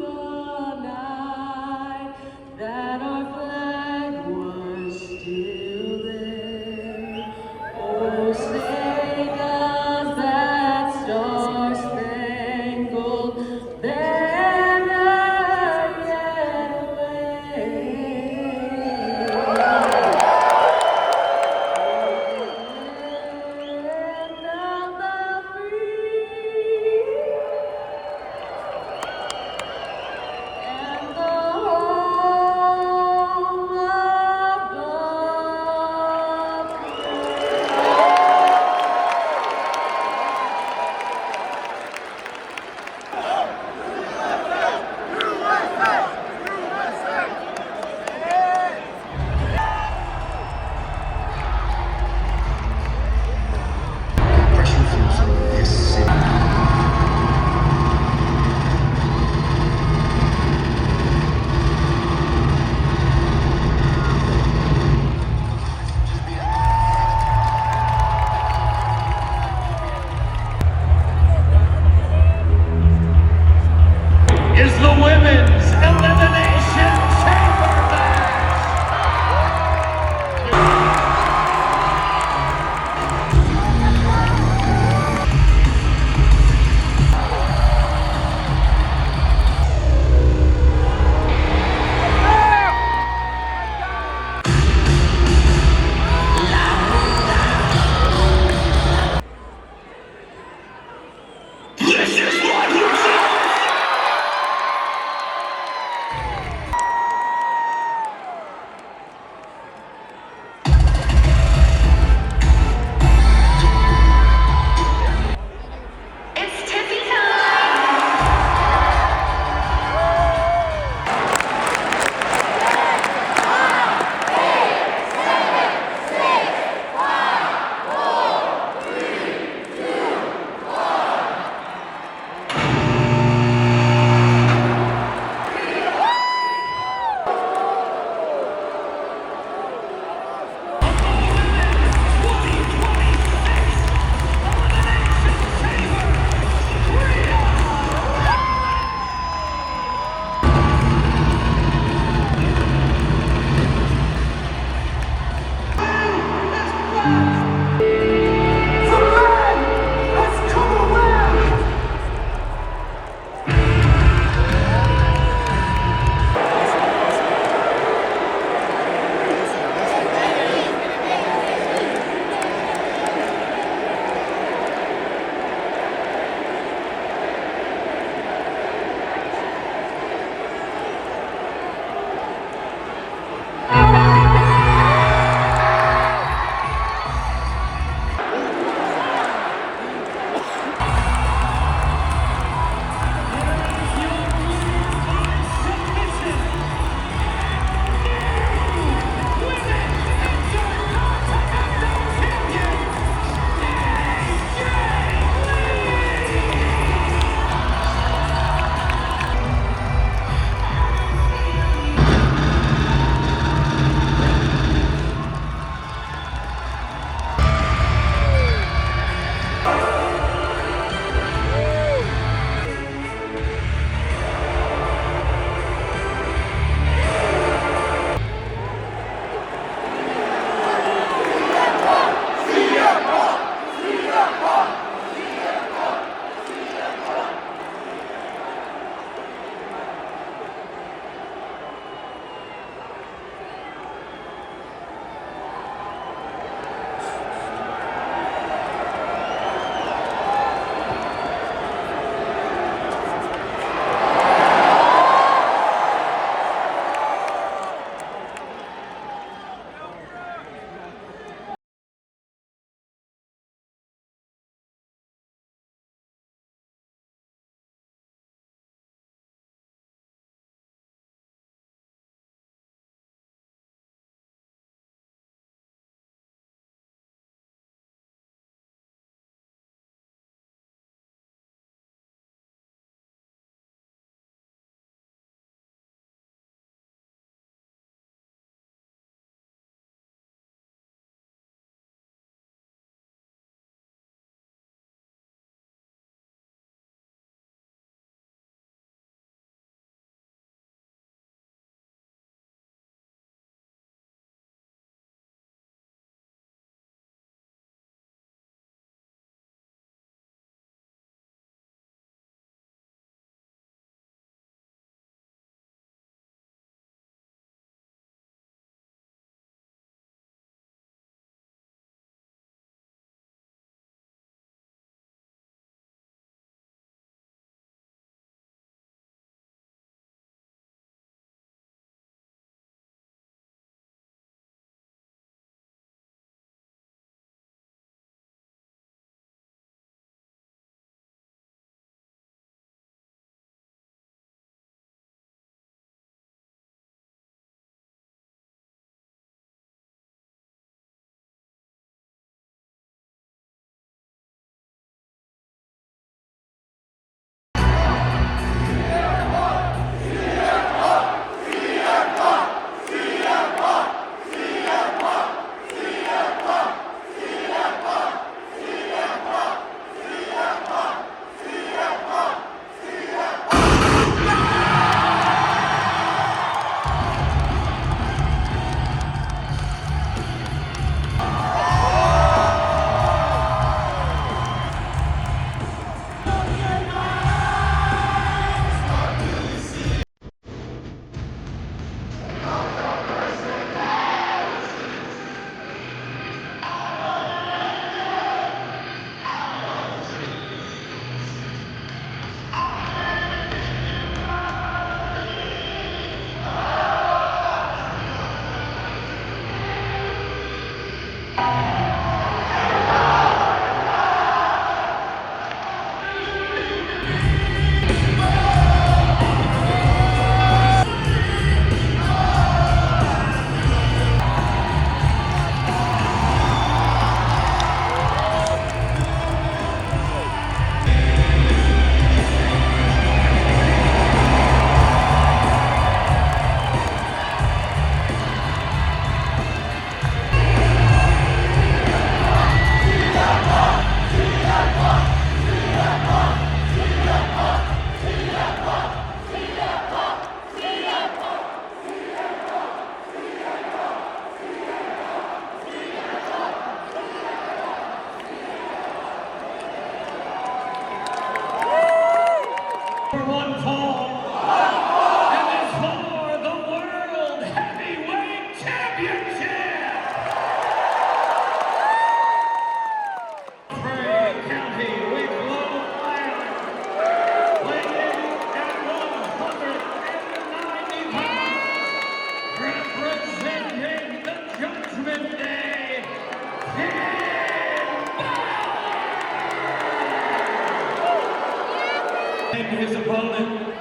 opponent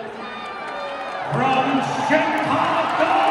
from Chicago.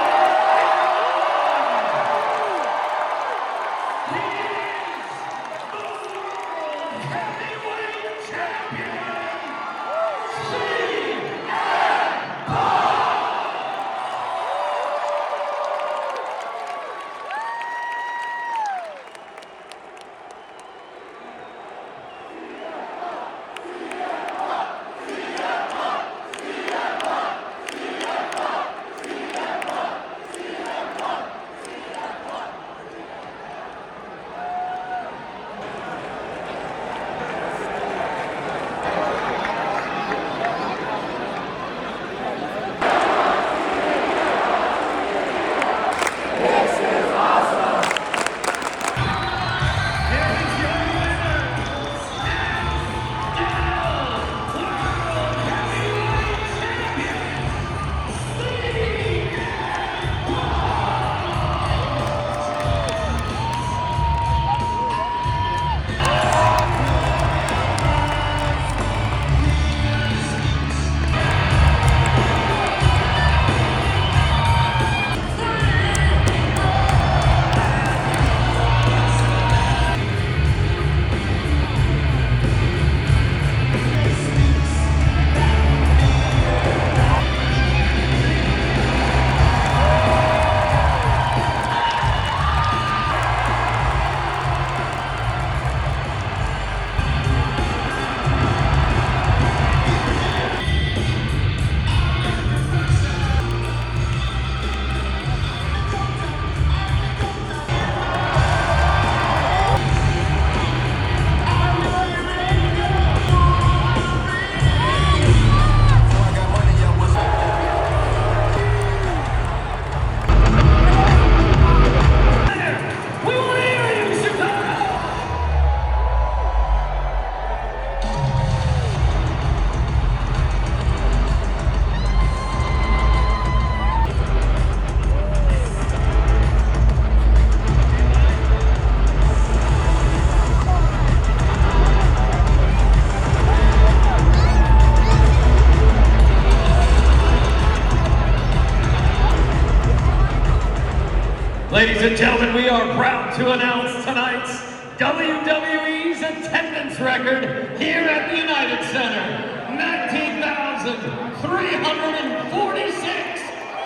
Ladies and gentlemen, we are proud to announce tonight's WWE's attendance record here at the United Center. 19,346.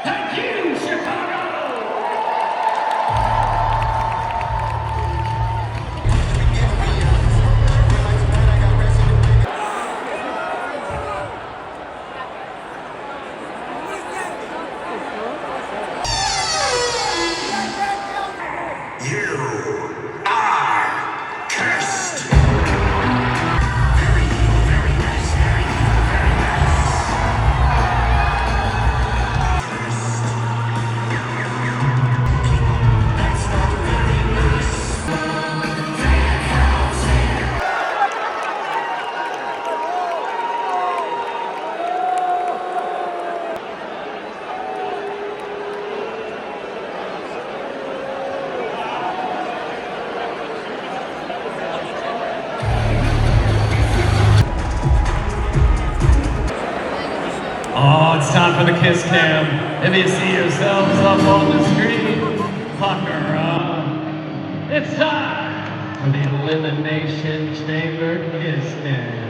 Thank you, Chicago! Oh, it's time for the kiss cam. If you see yourselves up on the screen, pucker up. It's time for the Elimination Chamber kiss cam.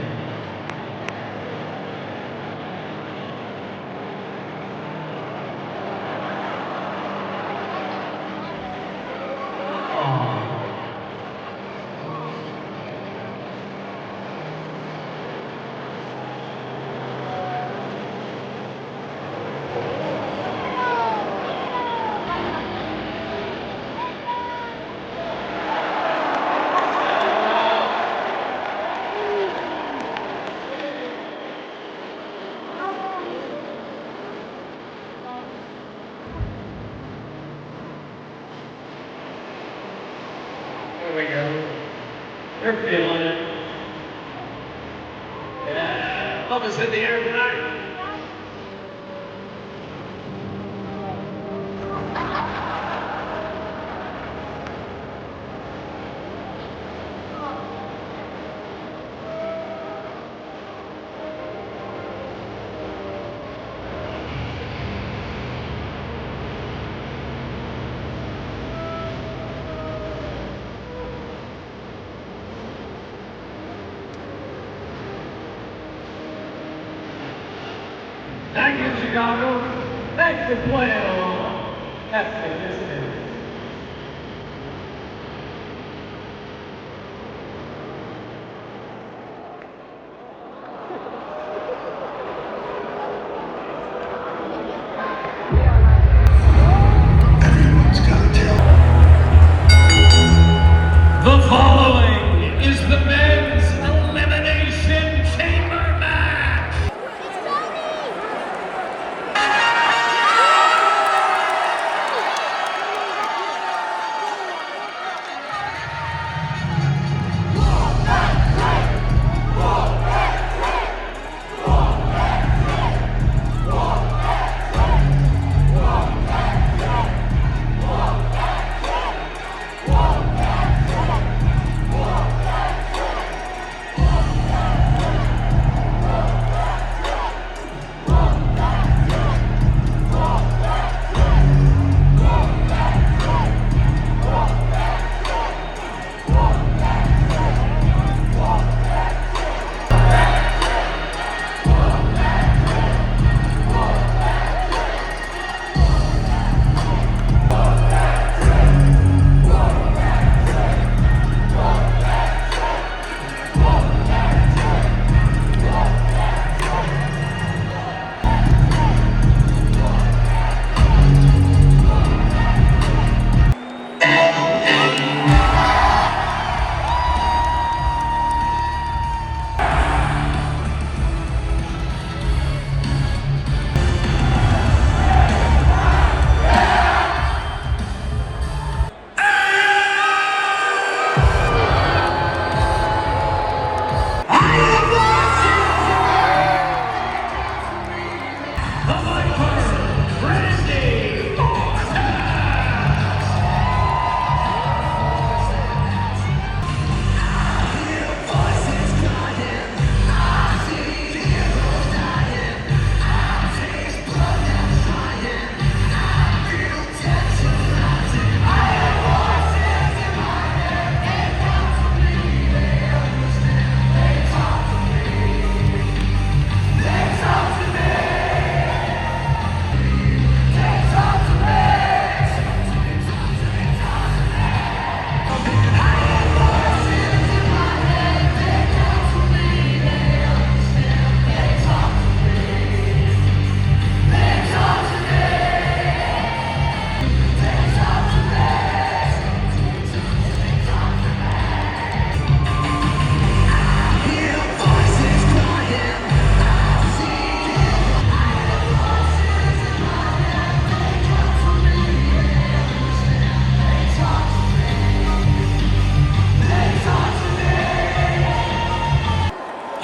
There we go. They're feeling it. Yeah, love is in the air tonight. Thank you, Chicago. Thanks for playing along. That's it, isn't it? The following is the men's elimination chamber match.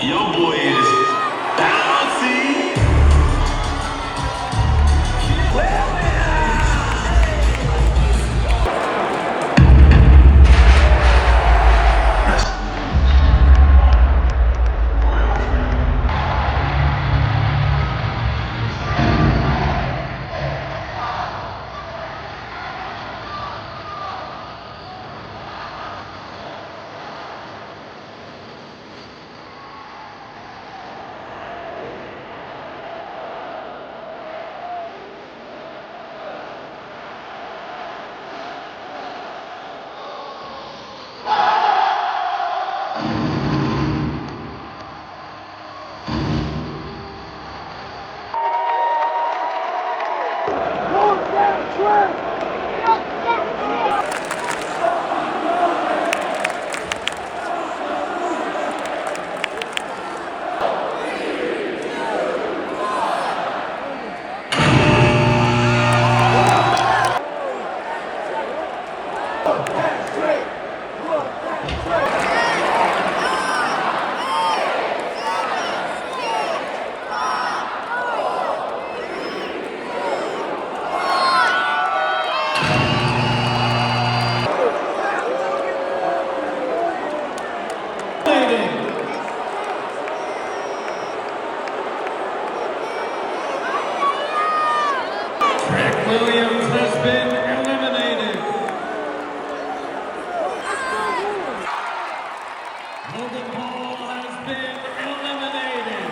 Yo, boy is bouncy. Williams has been eliminated. Logan Paul has been eliminated.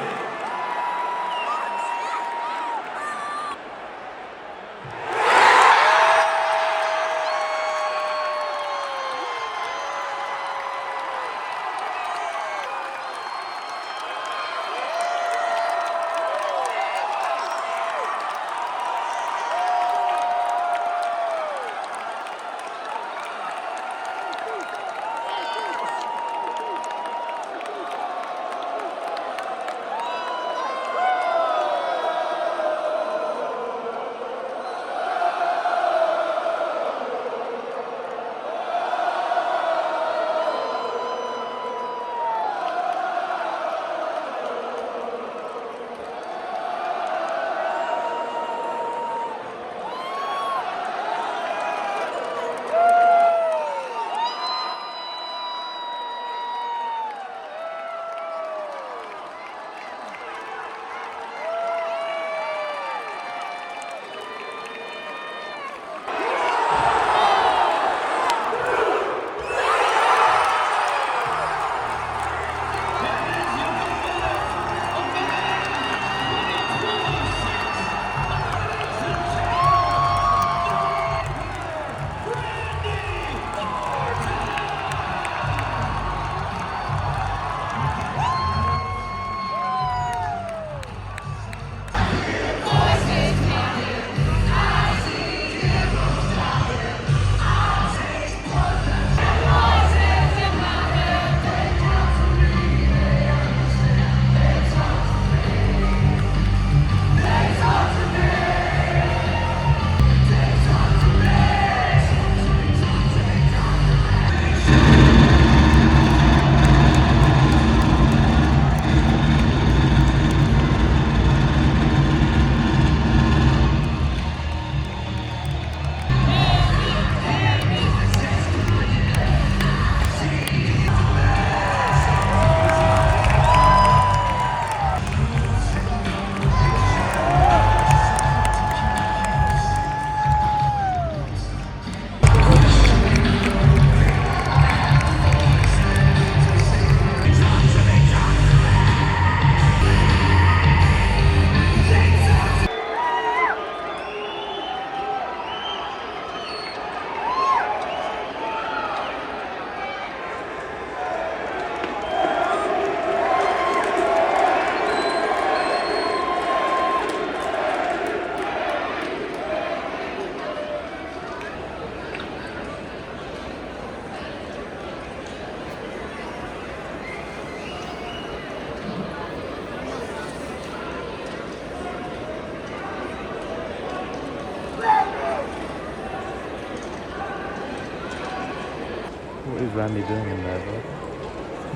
What is Randy doing in there, bro?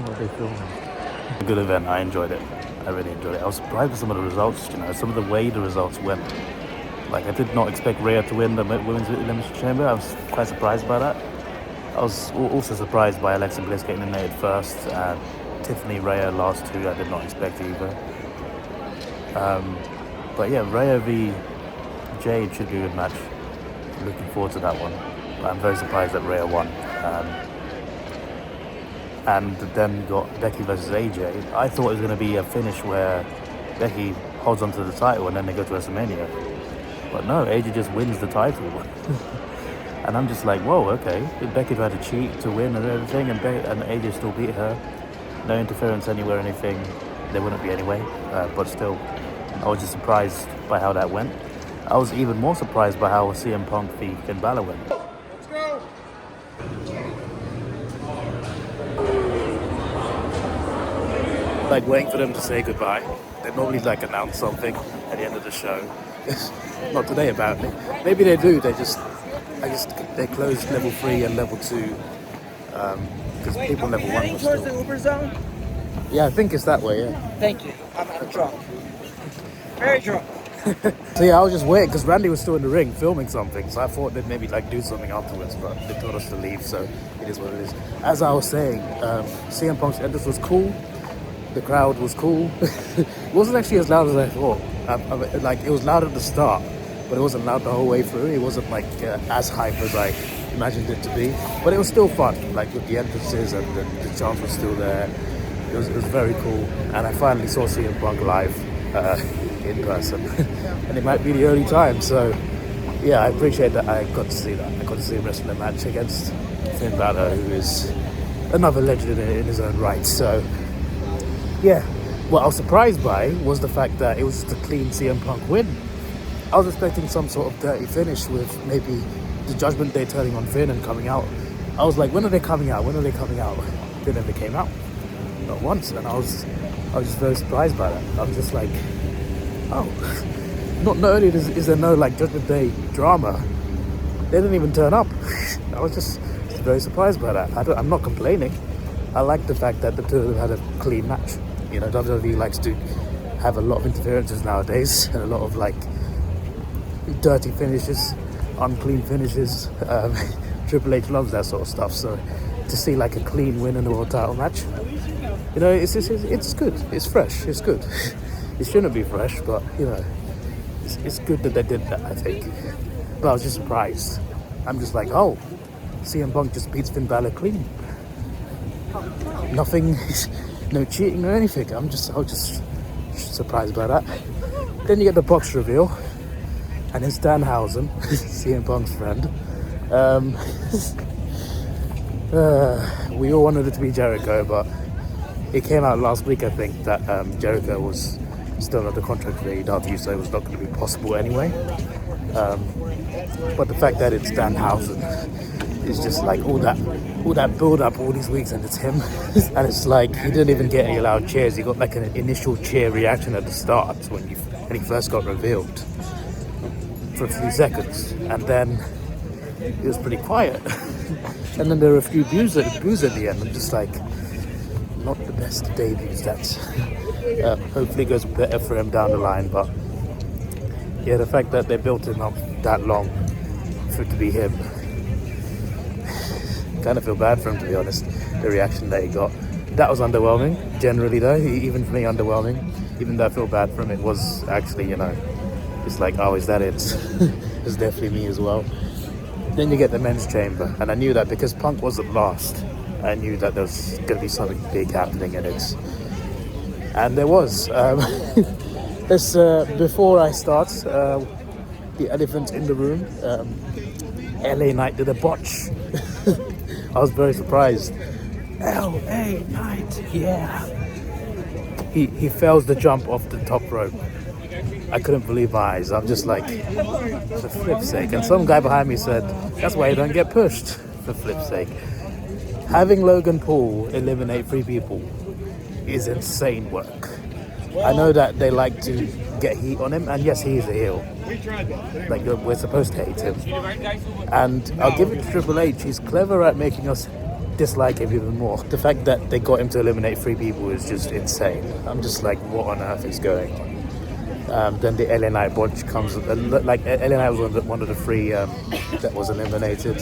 What are they filming? A good event. I enjoyed it. I really enjoyed it. I was surprised with some of the results, you know, some of the way the results went. Like, I did not expect Rhea to win the Women's Elimination Chamber. I was quite surprised by that. I was also surprised by Alexa Bliss getting eliminated first. Tiffany Rhea last two, I did not expect either. But yeah, Rhea v Jade should be a good match. Looking forward to that one. But I'm very surprised that Rhea won. And then got Becky versus AJ. I thought it was going to be a finish where Becky holds onto the title and then they go to WrestleMania. But no, AJ just wins the title. And I'm just like, whoa, okay. Becky had to cheat to win and everything, and AJ still beat her. No interference anywhere, anything. There wouldn't be anyway. But still, I was just surprised by how that went. I was even more surprised by how CM Punk v Finn Balor went. Let's go. Like waiting for them to say goodbye. They normally like announce something at the end of the show. Not today apparently. Maybe they do. They closed level 3 and level 2 because people level 1 was still. The Uber zone? Yeah, I think it's that way. Yeah. Thank you. I'm not drunk. Very drunk. So yeah, I was just waiting because Randy was still in the ring filming something, so I thought they'd maybe like do something afterwards, but they told us to leave, so it is what it is. As I was saying, CM Punk's entrance was cool. The crowd was cool. It wasn't actually as loud as I thought. Like it was loud at the start, but it wasn't loud the whole way through. It wasn't like as hype as I imagined it to be, but it was still fun. Like with the entrances and the chants were still there. It was very cool, and I finally saw CM Punk live in person, and it might be the early time. So yeah, I appreciate that. I got to see that. I got to see him wrestle a match against Finn Balor, who is another legend in his own right. So yeah, what I was surprised by was the fact that it was just a clean CM Punk win. I was expecting some sort of dirty finish with maybe the Judgment Day turning on Finn and coming out. I was like, when are they coming out? When are they coming out? They never came out, not once, and I was just very surprised by that. I was just like, oh, not only is there no like Judgment Day drama, they didn't even turn up. I was just very surprised by that. I'm not complaining. I like the fact that the two of them had a clean match. You know, WWE likes to have a lot of interferences nowadays and a lot of like dirty finishes, unclean finishes. Triple H loves that sort of stuff. So to see like a clean win in the world title match, you know, it's good. It's fresh. It's good. It shouldn't be fresh, but you know, it's good that they did that, I think. But I was just surprised. I'm just like, oh, CM Punk just beats Finn Balor clean. Nothing, no cheating or anything. I was just surprised by that. Then you get the box reveal, and it's Danhausen, CM Punk's friend. We all wanted it to be Jericho, but it came out last week, I think, that Jericho was still under contract for AEW, so it was not going to be possible anyway. But the fact that it's Danhausen is just like all that build up all these weeks, and it's him. And it's like he didn't even get any loud cheers. He got like an initial cheer reaction at the start when he first got revealed for a few seconds, and then it was pretty quiet. And then there were a few boos at the end. I'm just like, not the best debuts. That's hopefully it goes better for him down the line. But yeah, the fact that they built him up that long for it to be him, kind of feel bad for him, to be honest. The reaction that he got, that was underwhelming. Generally though, even for me, underwhelming. Even though I feel bad for him, it was actually, you know, it's like, oh, is that it? It's definitely me as well. Then you get the men's chamber, and I knew that because Punk wasn't last, I knew that there was going to be something big happening in it. And there was. Before I start, the elephant in the room, LA Knight did a botch. I was very surprised. LA Knight, yeah. He fails the jump off the top rope. I couldn't believe my eyes. I'm just like, for flip's sake. And some guy behind me said, that's why you don't get pushed, for flip's sake. Having Logan Paul eliminate 3 people is insane work. I know that they like to get heat on him, and yes, he is a heel. Like, we're supposed to hate him. And I'll give it to Triple H. He's clever at making us dislike him even more. The fact that they got him to eliminate 3 people is just insane. I'm just like, what on earth is going on? Then the LA Knight botch comes, like LA Knight was one of the 3 that was eliminated.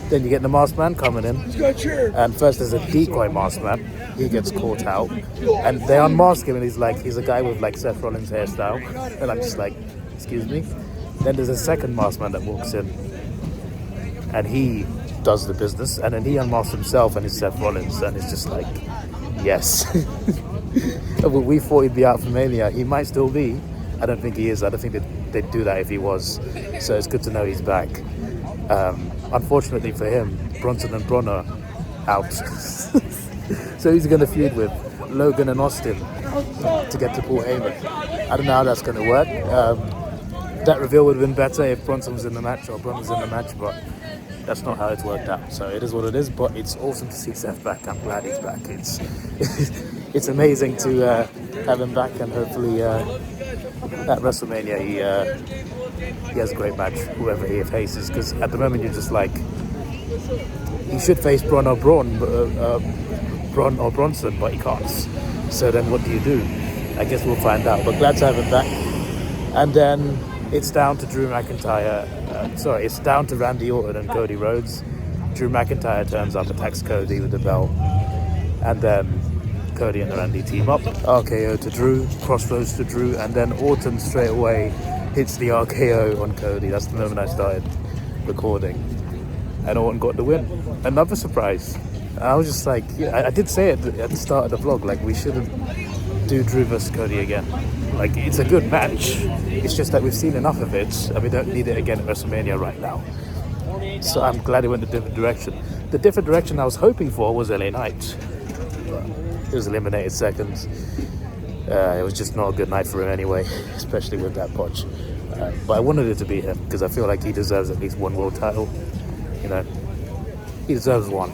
Then you get the masked man coming in, and first there's a decoy masked man. He gets caught out, and they unmask him, and he's a guy with like Seth Rollins hairstyle, and I'm just like, excuse me. Then there's a second masked man that walks in, and he does the business, and then he unmasks himself and it's Seth Rollins, and it's just like, yes. We thought he'd be out for Mania. He might still be. I don't think he is. I don't think they'd do that if he was. So it's good to know he's back. Unfortunately for him, Bronson and Braun are out. So he's going to feud with Logan and Austin to get to Paul Heyman. I don't know how that's going to work. That reveal would have been better if Bronson was in the match or Braun was in the match, but that's not how it's worked out. So it is what it is, but it's awesome to see Seth back. I'm glad he's back. It's amazing to have him back, and hopefully at WrestleMania he has a great match, whoever he faces, because at the moment you're just like, he should face Braun or Bronson, but he can't. So then what do you do? I guess we'll find out, but glad to have him back. And then it's down to Drew McIntyre. It's down to Randy Orton and Cody Rhodes. Drew McIntyre turns up, attacks Cody with the belt, and then Cody and Randy team up. RKO to Drew, crossroads to Drew, and then Orton straight away hits the RKO on Cody. That's the moment I started recording, and Orton got the win. Another surprise. I was just like, I did say it at the start of the vlog, like we shouldn't do Drew vs Cody again. Like, it's a good match. It's just that we've seen enough of it, and we don't need it again at WrestleMania right now. So I'm glad it went a different direction. The different direction I was hoping for was LA Knight. He was eliminated second. It was just not a good night for him anyway, especially with that botch. But I wanted it to be him, because I feel like he deserves at least one world title. You know, he deserves one.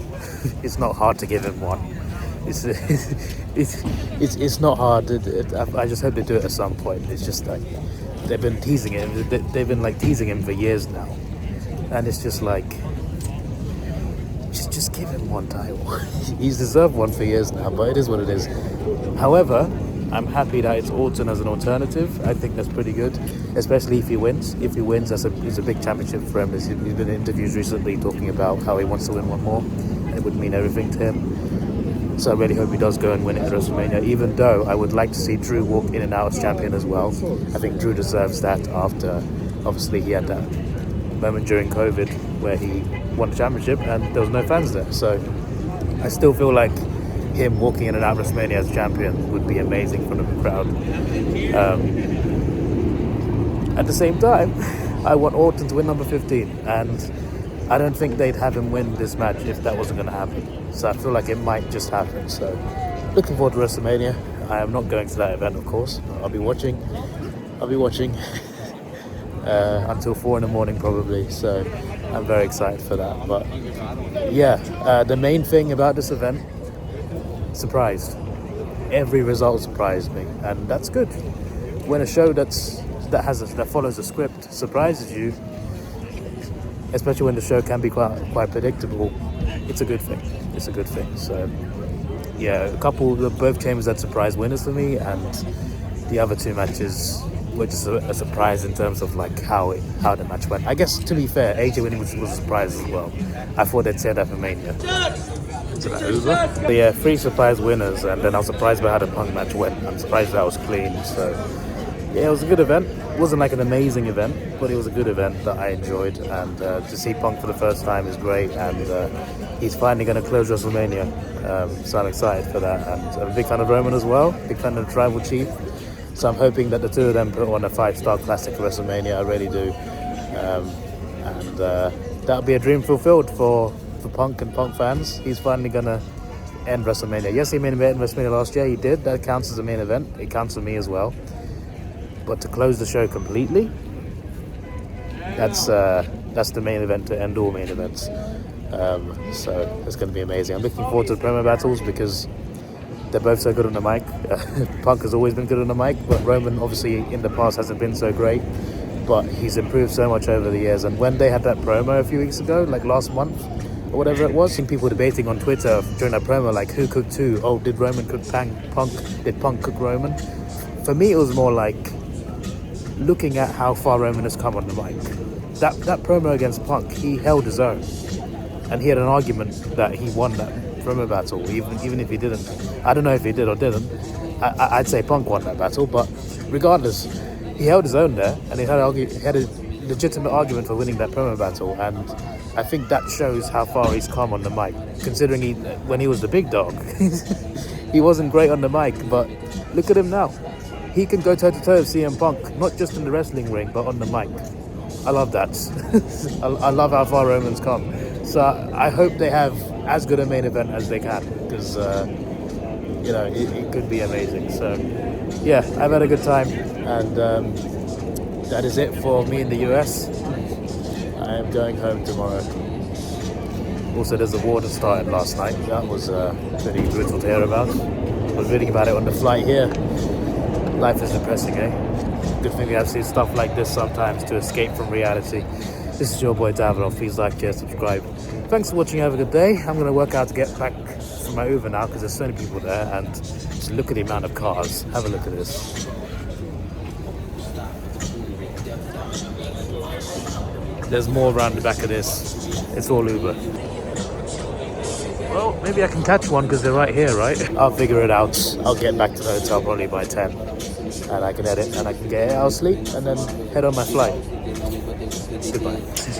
It's not hard to give him one. It's not hard. I just hope they do it at some point. It's just like they've been teasing him. They've been like teasing him for years now, and it's just like, just give him one title. He's deserved one for years now, but it is what it is. However, I'm happy that it's Orton as an alternative. I think that's pretty good, especially if he wins. If he wins, it's a big championship for him. He's been in interviews recently talking about how he wants to win one more, and it would mean everything to him. So I really hope he does go and win it at WrestleMania, even though I would like to see Drew walk in and out as champion as well. I think Drew deserves that after, obviously, he had that moment during COVID where he won the championship and there was no fans there. So I still feel like him walking in and out of WrestleMania as champion would be amazing in front of the crowd. At the same time, I want Orton to win number 15, and I don't think they'd have him win this match if that wasn't going to happen. So I feel like it might just happen. So looking forward to WrestleMania. I am not going to that event, of course. I'll be watching until 4 in the morning probably. So I'm very excited for that. But yeah, the main thing about this event, surprised. Every result surprised me, and that's good. When a show that follows a script surprises you, especially when the show can be quite predictable, it's a good thing. It's a good thing. So yeah, both chambers had surprise winners for me, and the other 2 matches were just a surprise in terms of like how the match went. I guess, to be fair, AJ winning was a surprise as well. I thought they'd say that for Mania. But yeah, 3 surprise winners, and then I was surprised by how the Punk match went. I'm surprised that was clean. So yeah, it was a good event. It wasn't like an amazing event, but it was a good event that I enjoyed, and to see Punk for the first time is great, and he's finally going to close WrestleMania, so I'm excited for that. And I'm a big fan of Roman as well, big fan of the Tribal Chief, so I'm hoping that the 2 of them put on a 5-star classic for WrestleMania. I really do, and that'll be a dream fulfilled for Punk and Punk fans. He's finally going to end WrestleMania. Yes, he main evented WrestleMania last year, he did. That counts as a main event. It counts for me as well. But to close the show completely, that's the main event to end all main events. So it's going to be amazing. I'm looking forward to the promo battles because they're both so good on the mic. Punk has always been good on the mic, but Roman obviously in the past hasn't been so great. But he's improved so much over the years. And when they had that promo a few weeks ago, like last month, or whatever it was. Seen people debating on Twitter during that promo, like, who cooked who? Oh, did Roman cook Punk? Did Punk cook Roman? For me, it was more like looking at how far Roman has come on the mic. That promo against Punk, he held his own. And he had an argument that he won that promo battle, even if he didn't. I don't know if he did or didn't. I'd say Punk won that battle, but regardless, he held his own there, and he had a legitimate argument for winning that promo battle, and I think that shows how far he's come on the mic, considering when he was the big dog, he wasn't great on the mic, but look at him now. He can go toe-to-toe with CM Punk, not just in the wrestling ring, but on the mic. I love that. I love how far Roman's come. So I hope they have as good a main event as they can, because you know, it could be amazing. So yeah, I've had a good time, and that is it for me in the US. I am going home tomorrow. Also, there's a war that started last night. That was pretty brutal to hear about. I was reading about it on the flight here. Life is depressing, eh? Good thing we have to see stuff like this sometimes to escape from reality. This is your boy Davidoff. Please like, share, subscribe. Thanks for watching. Have a good day. I'm going to work out to get back from my Uber now because there's so many people there, and just look at the amount of cars. Have a look at this. There's more around the back of this. It's all Uber. Well, maybe I can catch one because they're right here, right? I'll figure it out. I'll get back to the hotel probably by 10. And I can edit and I can get 8 hours sleep and then head on my flight. Goodbye.